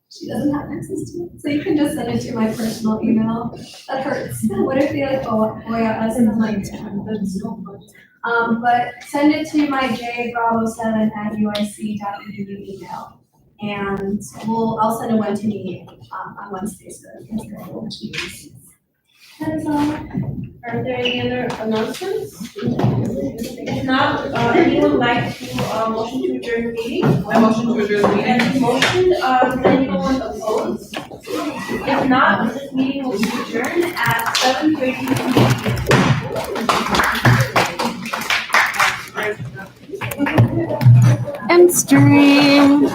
she doesn't have access to it. So you can just send it to my personal email. That hurts. What if they like, oh yeah, us and I'm like, damn, that's so funny. But send it to my jbravo7@uic.edu email. And I'll send a one to me, on Wednesday, so you can schedule meetings. That is all. Are there any other announcements? If not, anyone like to, motion to adjourn the meeting? I motion to adjourn the meeting. And motion, does anyone oppose? If not, this meeting will be adjourned at 7:30 p.m. End stream.